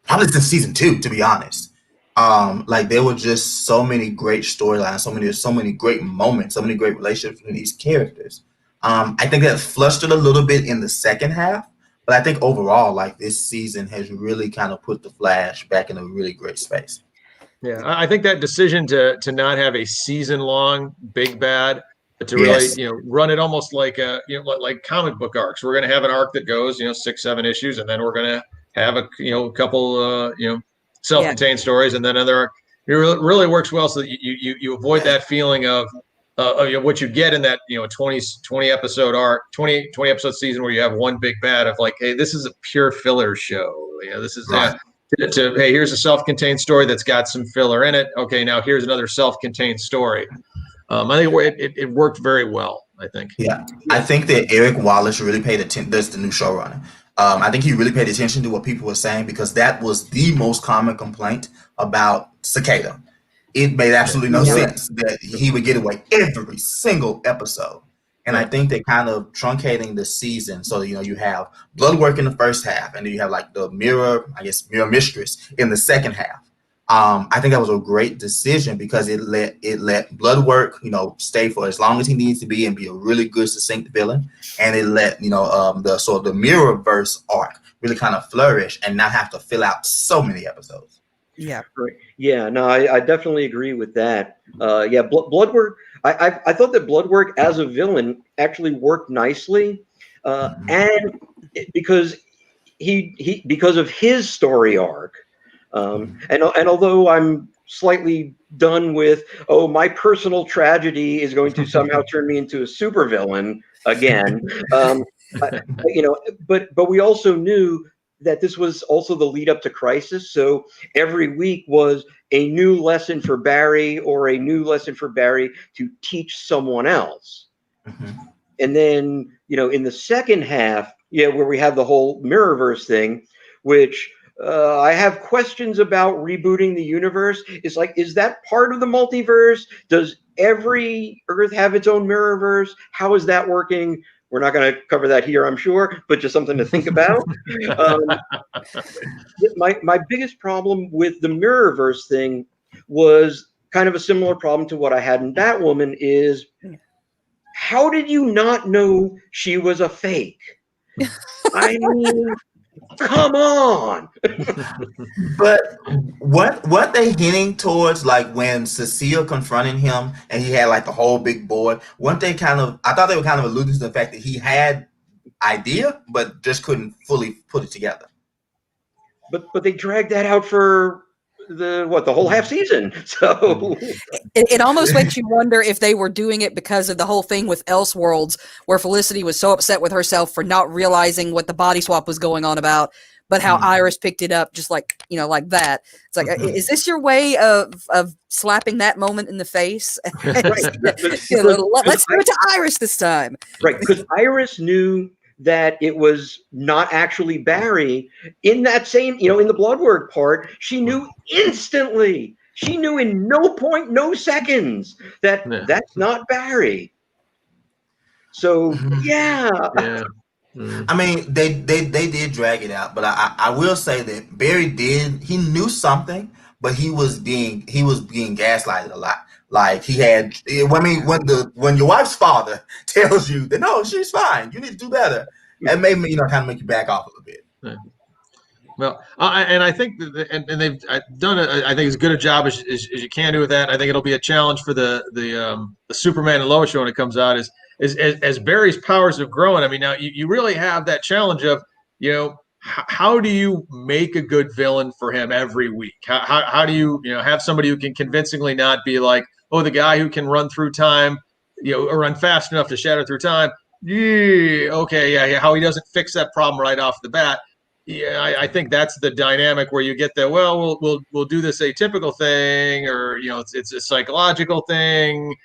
Probably since season 2, to be honest. Like there were just so many great storylines, so many great moments, so many great relationships with these characters. I think that flustered a little bit in the second half, but I think overall, like this season has really kind of put the Flash back in a really great space. Yeah, I think that decision to not have a season-long big bad, but to really run it almost like like comic book arcs. We're going to have an arc that goes 6-7 issues, and then we're going to have a couple self-contained stories, and then another. It really works well, so that you avoid that feeling of what you get in that 20 episode arc, 20 episode season where you have one big bad of like, hey, this is a pure filler show. This is right. Hey, here's a self-contained story that's got some filler in it. Okay, now here's another self-contained story. I think it worked very well. I think. Yeah, I think that Eric Wallace really paid attention. That's the new showrunner. I think he really paid attention to what people were saying because that was the most common complaint about Cicada. It made absolutely no sense that he would get away every single episode. And I think they're kind of truncating the season. So, you have Bloodwork in the first half, and then you have like the Mirror Mistress in the second half. I think that was a great decision because it let Bloodwork, stay for as long as he needs to be and be a really good, succinct villain. And it let, the Mirrorverse arc really kind of flourish and not have to fill out so many episodes. Yeah. Right. Yeah. No, I definitely agree with that. Bloodwork. I thought that Bloodwork as a villain actually worked nicely, and because because of his story arc. And although I'm slightly done with, my personal tragedy is going to somehow turn me into a supervillain again, but we also knew that this was also the lead up to Crisis. So every week was a new lesson for Barry or a new lesson for Barry to teach someone else. Mm-hmm. And then, in the second half, where we have the whole Mirrorverse thing, which I have questions about rebooting the universe. It's like, is that part of the multiverse? Does every Earth have its own Mirrorverse? How is that working? We're not going to cover that here, I'm sure, but just something to think about. My biggest problem with the Mirrorverse thing was kind of a similar problem to what I had in Batwoman is, how did you not know she was a fake? I mean, come on. But what they hinting towards, like when Cecile confronted him and he had like the whole big board, I thought they were kind of alluding to the fact that he had idea but just couldn't fully put it together. But they dragged that out for the whole half season. So it almost makes you wonder if they were doing it because of the whole thing with Elseworlds, where Felicity was so upset with herself for not realizing what the body swap was going on about, but how Iris picked it up just like like that. It's like, is this your way of slapping that moment in the face? Let's do it to Iris this time. Right, because Iris knew that it was not actually Barry. In that same, in the Bloodwork part, she knew instantly. She knew in no seconds that that's not Barry. So yeah. I mean, they did drag it out, but I will say that Barry he knew something, but he was being gaslighted a lot. Like he had, I mean, when your wife's father tells you that no, she's fine, you need to do better, it made me kind of make you back off a little bit. Yeah. Well, and I think and they've done I think as good a job as you can do with that. I think it'll be a challenge for the Superman and Lois show when it comes out. As Barry's powers have grown. I mean, now you really have that challenge of how do you make a good villain for him every week? How do you have somebody who can convincingly not be like, oh, the guy who can run through time, or run fast enough to shatter through time. Yeah, okay, yeah. How he doesn't fix that problem right off the bat. Yeah, I think that's the dynamic where you get that. Well, we'll do this atypical thing, or it's a psychological thing,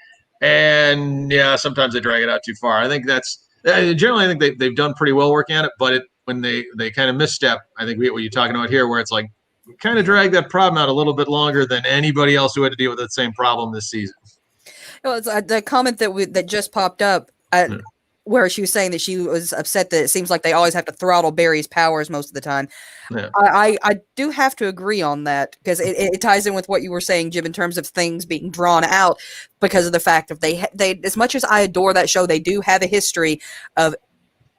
and yeah, sometimes they drag it out too far. I think that's generally. I think they've done pretty well working at it, but when they kind of misstep, I think we get what you're talking about here, where it's like kind of drag that problem out a little bit longer than anybody else who had to deal with that same problem this season. Well, it's the comment that just popped up. Where she was saying that she was upset that it seems like they always have to throttle Barry's powers most of the time. Yeah. I do have to agree on that because it ties in with what you were saying, Jim, in terms of things being drawn out because of the fact that they as much as I adore that show, they do have a history of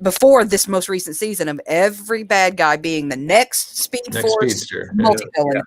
before this most recent season of every bad guy being the next Speed Force multi-villain. Yeah.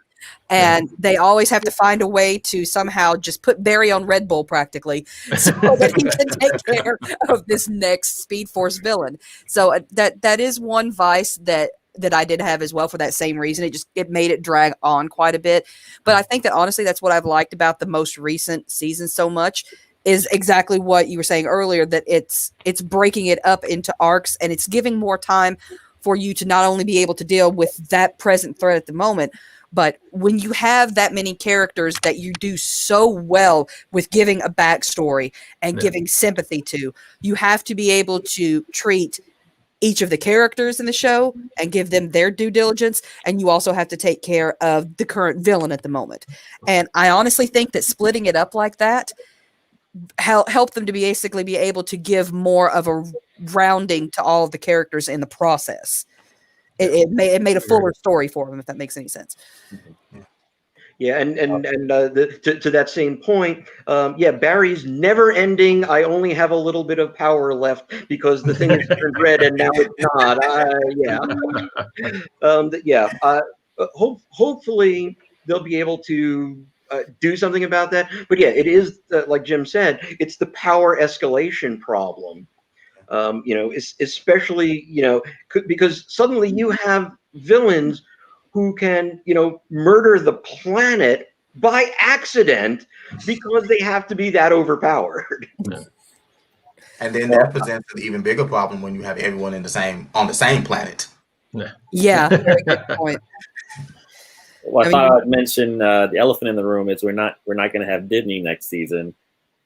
And they always have to find a way to somehow just put Barry on Red Bull practically so that he can take care of this next Speed Force villain. So that is one vice that I did have as well for that same reason. It made it drag on quite a bit. But I think that honestly, that's what I've liked about the most recent season so much is exactly what you were saying earlier, that it's breaking it up into arcs and it's giving more time for you to not only be able to deal with that present threat at the moment, but when you have that many characters that you do so well with giving a backstory and giving sympathy to, you have to be able to treat each of the characters in the show and give them their due diligence. And you also have to take care of the current villain at the moment. And I honestly think that splitting it up like that helped them to basically be able to give more of a rounding to all of the characters in the process. It made a fuller story for him, if that makes any sense. Yeah, and to that same point, Barry's never ending. I only have a little bit of power left because the thing is turned red and now it's not. Hopefully they'll be able to do something about that. But yeah, it is like Jim said, it's the power escalation problem. Especially, because suddenly you have villains who can, murder the planet by accident because they have to be that overpowered. And then that presents an even bigger problem when you have everyone on the same planet. Yeah, very good point. Well, I thought I'd mention the elephant in the room is we're not going to have Disney next season.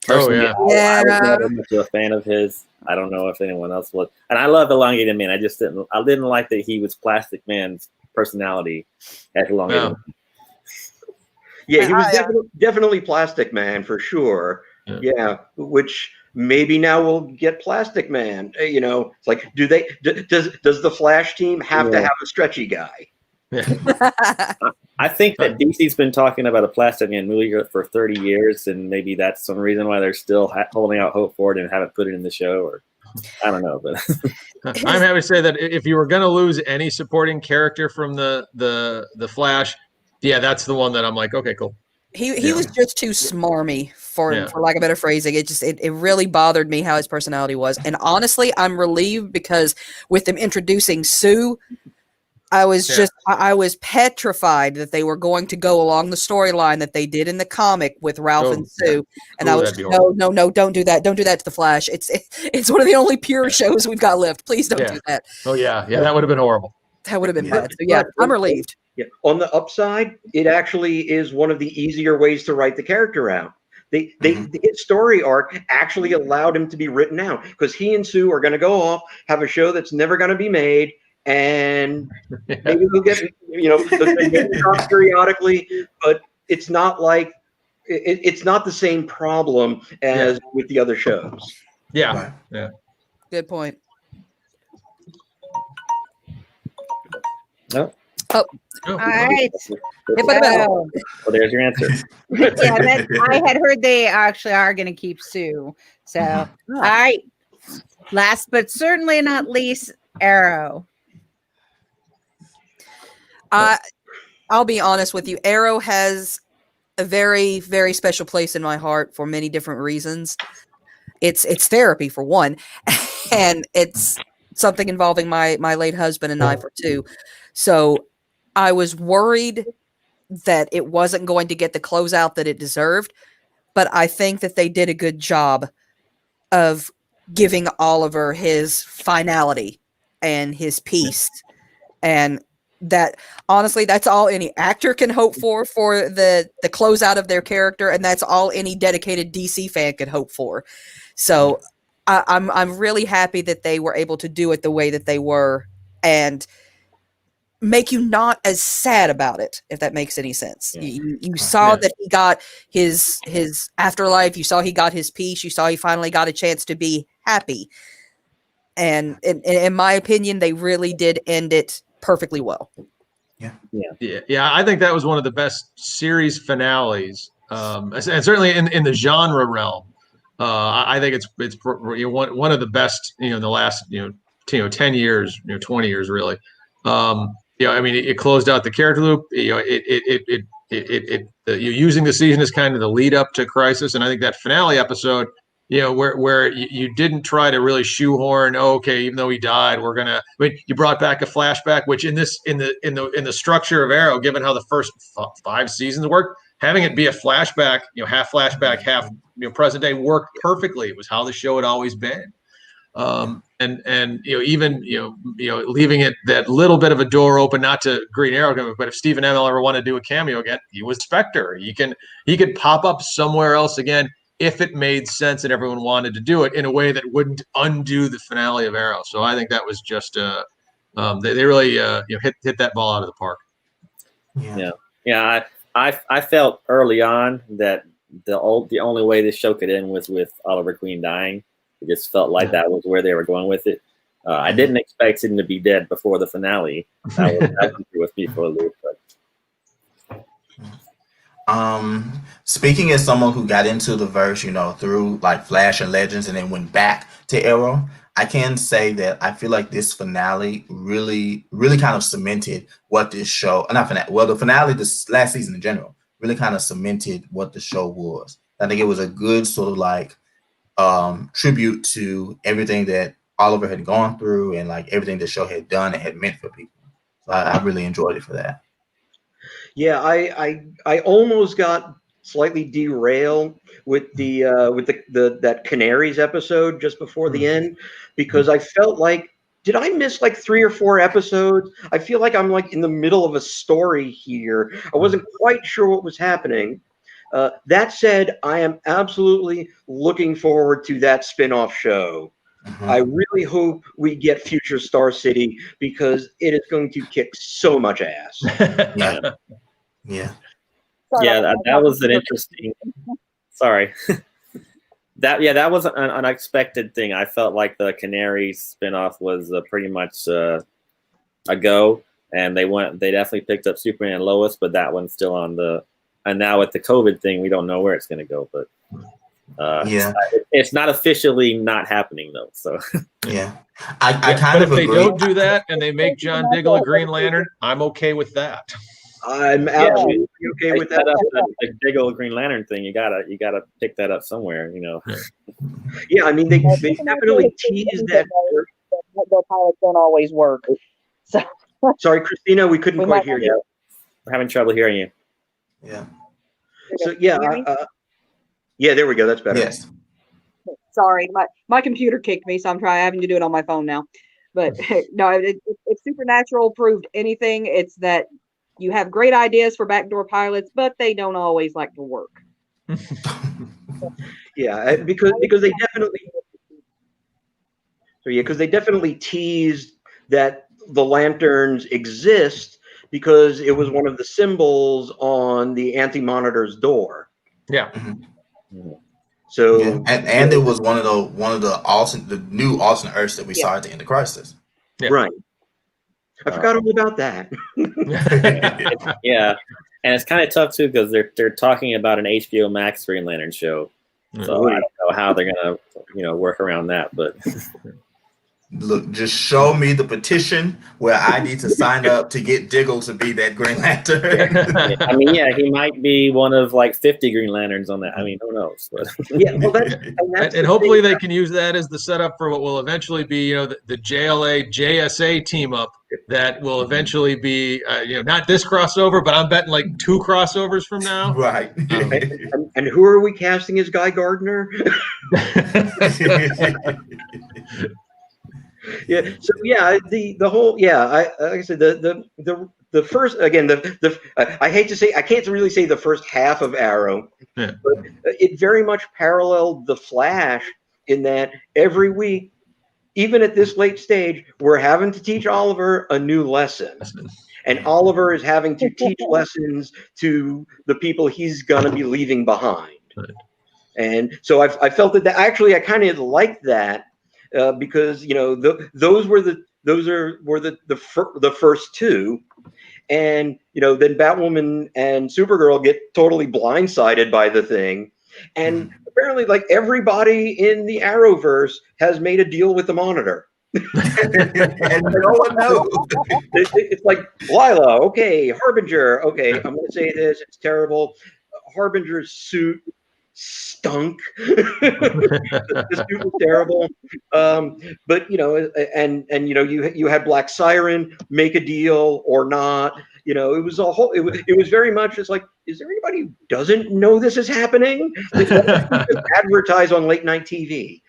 Personally, I was never much of a fan of his. I don't know if anyone else was. And I love Elongated Man. I didn't like that he was Plastic Man's personality as Elongated Man. Yeah, he was definitely Plastic Man for sure. Yeah, which maybe now we'll get Plastic Man. It's like, does the Flash team have to have a stretchy guy? I think that DC's been talking about a Plastic Man movie for 30 years, and maybe that's some reason why they're still holding out hope for it and haven't put it in the show, or I don't know. But I'm happy to say that if you were going to lose any supporting character from the Flash, that's the one that I'm like, okay, cool. He was just too smarmy for lack of better phrasing. It really bothered me how his personality was, and honestly, I'm relieved because with them introducing Sue, I was petrified that they were going to go along the storyline that they did in the comic with Ralph and Sue. And I was no, don't do that. Don't do that to the Flash. It's one of the only pure shows we've got left. Please don't do that. Oh yeah, that would have been horrible. That would have been bad. So I'm relieved. Yeah. On the upside, it actually is one of the easier ways to write the character out. His story arc actually allowed him to be written out because he and Sue are going to go off, have a show that's never going to be made. And maybe we'll get, the periodically, but it's not like it's not the same problem as with the other shows. Yeah. Good point. No. Oh, All right. hit by the bell. So, Well, there's your answer. yeah, I had heard they actually are going to keep Sue. So, all right. Last but certainly not least, Arrow. I'll be honest with you. Arrow has a very, very special place in my heart for many different reasons. It's therapy for one, and it's something involving my late husband and I for two. So I was worried that it wasn't going to get the closeout that it deserved, but I think that they did a good job of giving Oliver his finality and his peace, and that honestly, that's all any actor can hope for the closeout of their character, and that's all any dedicated DC fan could hope for. So I'm really happy that they were able to do it the way that they were, and make you not as sad about it, if that makes any sense. You saw that he got his afterlife. You saw he got his peace. You saw he finally got a chance to be happy. And in my opinion, they really did end it perfectly well. Yeah. I think that was one of the best series finales, and certainly in the genre realm. I think it's one of the best in the last 10 years, 20 years really. I mean, it closed out the character loop. You're using the season as kind of the lead up to Crisis, and I think that finale episode, where you didn't try to really shoehorn. Okay, even though he died, we're gonna. I mean, you brought back a flashback, which in the structure of Arrow, given how the first 5 seasons worked, having it be a flashback, half flashback, half present day, worked perfectly. It was how the show had always been. And even leaving it that little bit of a door open, not to Green Arrow, but if Stephen Amell ever wanted to do a cameo again, he was Spectre. He could pop up somewhere else again if it made sense and everyone wanted to do it in a way that wouldn't undo the finale of Arrow. So I think that was just they really hit that ball out of the park. Yeah. I felt early on that the only way this show could end was with Oliver Queen dying. It just felt like that was where they were going with it. I didn't expect him to be dead before the finale. That was with me for a loop. Speaking as someone who got into the verse, through like Flash and Legends and then went back to Arrow, I can say that I feel like this finale really, really kind of cemented what this show, the finale, this last season in general, really kind of cemented what the show was. I think it was a good sort of like tribute to everything that Oliver had gone through and like everything the show had done and had meant for people. So I really enjoyed it for that. Yeah, I almost got slightly derailed with the that Canaries episode just before the end, because I felt like, did I miss like 3 or 4 episodes? I feel like I'm like in the middle of a story here. I wasn't quite sure what was happening. That said, I am absolutely looking forward to that spin-off show. I really hope we get Future Star City, because it is going to kick so much ass. Yeah. That was an interesting. Sorry. That was an unexpected thing. I felt like the Canaries spinoff was pretty much a go, and they definitely picked up Superman and Lois, but that one's still on the. And now with the COVID thing, we don't know where it's going to go, but it's not officially not happening though. So I kind of if they agree. don't do that and they make John Diggle a Green Lantern, I'm okay with that. I'm absolutely okay with that. The Diggle Green Lantern thing, you gotta pick that up somewhere, Yeah, I mean they definitely teased that. The pilots don't always work. So sorry, Christina, we couldn't quite hear you. We're having trouble hearing you. Yeah. So yeah, there we go. That's better. Yes. sorry, my computer kicked me, so I'm having to do it on my phone now. But no, if Supernatural proved anything, it's that you have great ideas for backdoor pilots, but they don't always like to work. Yeah, because they definitely teased that the lanterns exist because it was one of the symbols on the Anti-Monitor's door. Yeah. Mm-hmm. So Yeah, and it was one of the new alternate Earths that we Yeah. saw at the end of Crisis. Yeah. right. I forgot all about that. Yeah, and it's kind of tough too because they're talking about an HBO Max Green Lantern show, so I don't know how they're gonna work around that. But Look, just show me the petition where I need to sign up to get Diggle to be that Green Lantern. I mean, yeah, he might be one of like 50 Green Lanterns on that. I mean, who knows? But Yeah, well, that's And hopefully they can use that as the setup for what will eventually be, the JLA JSA team up that will eventually be, not this crossover, but I'm betting like 2 crossovers from now. Right. and who are we casting as Guy Gardner? Yeah. So yeah, the whole like I said, the first, again, I hate to say, I can't really say the first half of Arrow, Yeah. but it very much paralleled the Flash in that every week, even at this late stage, we're having to teach Oliver a new lesson. And Oliver is having to teach lessons to the people he's gonna be leaving behind. Right. And so I felt that actually I kind of liked that because those were the first 2, and then Batwoman and Supergirl get totally blindsided by the thing, and apparently like everybody in the Arrowverse has made a deal with the Monitor. And no one knows. It's like Lila, okay, Harbinger, okay, I'm going to say this, it's terrible. Harbinger's suit stunk. The suit was terrible. But you had Black Siren make a deal or not. It was a whole. It was very much just like, is there anybody who doesn't know this is happening? Like, just advertise on late night TV.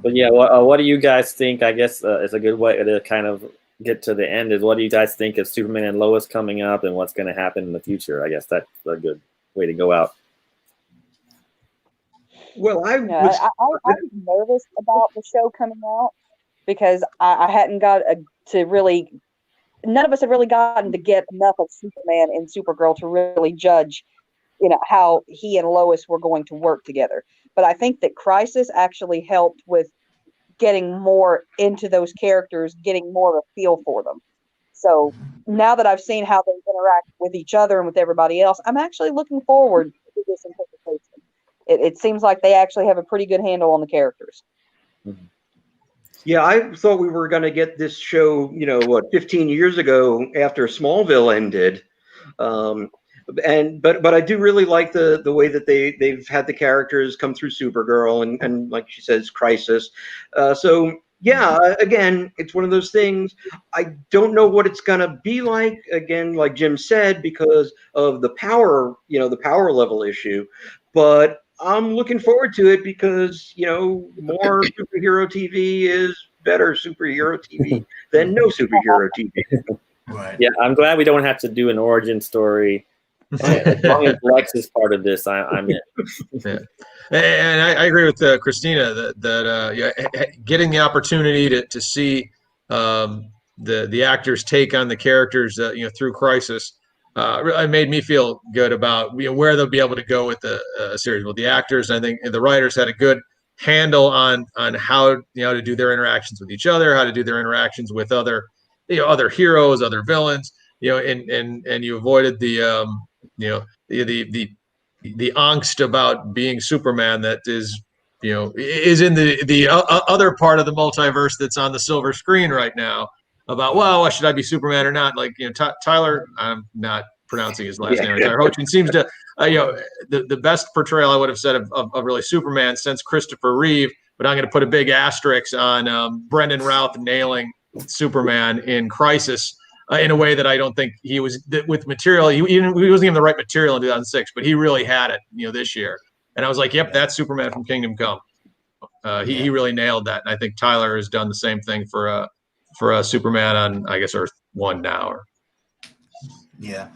But yeah, what do you guys think? I guess it's a good way to kind of get to the end. Is what do you guys think of Superman and Lois coming up and what's going to happen in the future? I guess that's a good way to go out. Well, I was nervous about the show coming out because I hadn't got to really. None of us had really gotten to get enough of Superman and Supergirl to really judge, how he and Lois were going to work together. But I think that Crisis actually helped with getting more into those characters, getting more of a feel for them. So now that I've seen how they interact with each other and with everybody else, I'm actually looking forward to this interpretation. It seems like they actually have a pretty good handle on the characters. Yeah, I thought we were going to get this show, 15 years ago after Smallville ended. But I do really like the way that they've had the characters come through Supergirl and like she says, Crisis. So yeah, again, it's one of those things. I don't know what it's gonna be like, again, like Jim said, because of the power level issue. But I'm looking forward to it because more superhero TV is better superhero TV than no superhero TV. Right. Yeah, I'm glad we don't have to do an origin story. As long as Lex is part of this, I'm in. Yeah. And I agree with Christina that getting the opportunity to see the actors take on the characters through Crisis really made me feel good about where they'll be able to go with the series with the actors. And I think the writers had a good handle on how to do their interactions with each other, how to do their interactions with other heroes, other villains, and you avoided the angst about being Superman that is in the other part of the multiverse that's on the silver screen right now about, well, should I be Superman or not? Like, Tyler, I'm not pronouncing his last name. Tyler Hoechlin seems to, the best portrayal I would have said of really Superman since Christopher Reeve, but I'm going to put a big asterisk on Brendan Routh nailing Superman in Crisis in a way that I don't think he was with material. He wasn't even the right material in 2006, but he really had it, this year. And I was like, yep, that's Superman from Kingdom Come. He really nailed that. And I think Tyler has done the same thing for Superman on, I guess, Earth 1 now. Yeah,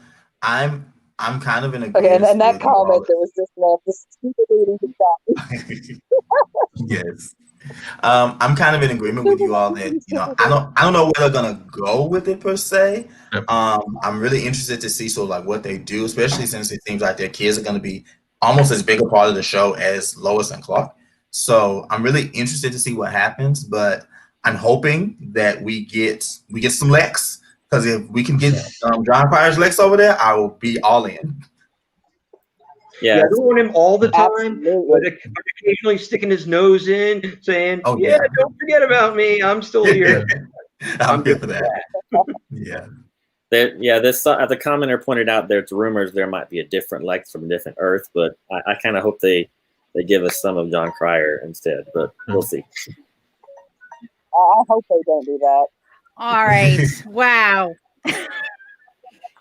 I'm kind of in agreement. Okay, and that comment that was just left, the stupid Yes. I'm kind of in agreement with you all that, you know, I don't know where they're gonna go with it per se. Yep. I'm really interested to see sort of like what they do, especially since it seems like their kids are gonna be almost as big a part of the show as Lois and Clark. So I'm really interested to see what happens, but I'm hoping that we get some Lex, because if we can get John Crier's Lex over there, I will be all in. Yeah, Yeah, I don't want him all the time, Absolutely. but occasionally sticking his nose in, saying, Oh, yeah, yeah. don't forget about me. I'm still here. I'm here for that. Yeah. This the commenter pointed out there's rumors there might be a different Lex from a different Earth, but I kind of hope they give us some of John Cryer instead, but we'll see. I hope they don't do that. All right. Wow.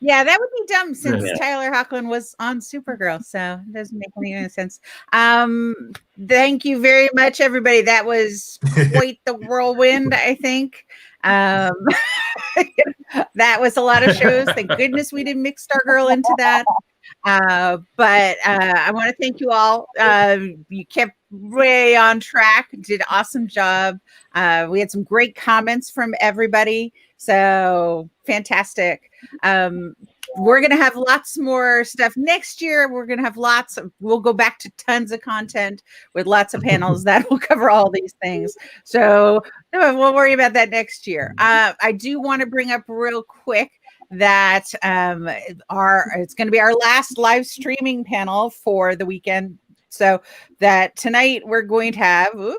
Yeah, that would be dumb since Yeah. Tyler Hoechlin was on Supergirl, so it doesn't make any sense. Thank you very much, everybody. That was quite the whirlwind, I think. That was a lot of shows. Thank goodness we didn't mix Stargirl into that. But I want to thank you all. You kept way on track, did an awesome job. We had some great comments from everybody, so fantastic. We're going to have lots more stuff next year. We're going to have we'll go back to tons of content with lots of panels that will cover all these things. So no, we'll worry about that next year. I do want to bring up real quick that it's going to be our last live streaming panel for the weekend. So that tonight we're going to have,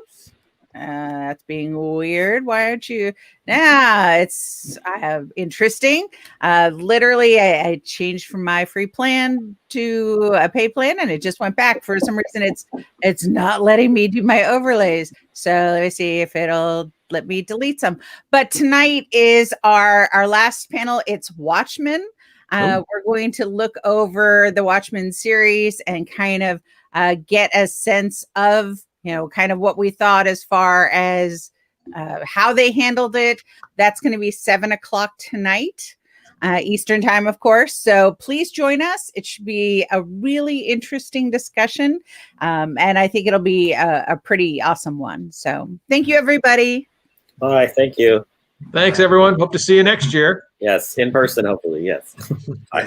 that's being weird. Why aren't you? It's interesting. Literally, I changed from my free plan to a pay plan, and it just went back. For some reason, it's not letting me do my overlays. So let me see if it'll let me delete some. But tonight is our last panel. It's Watchmen. We're going to look over the Watchmen series and kind of get a sense of, kind of what we thought as far as how they handled it. That's going to be 7:00 tonight, Eastern time, of course. So please join us. It should be a really interesting discussion. And I think it'll be a pretty awesome one. So thank you, everybody. All right, thank you. Thanks, everyone. Hope to see you next year. Yes, in person, hopefully. Yes. All right.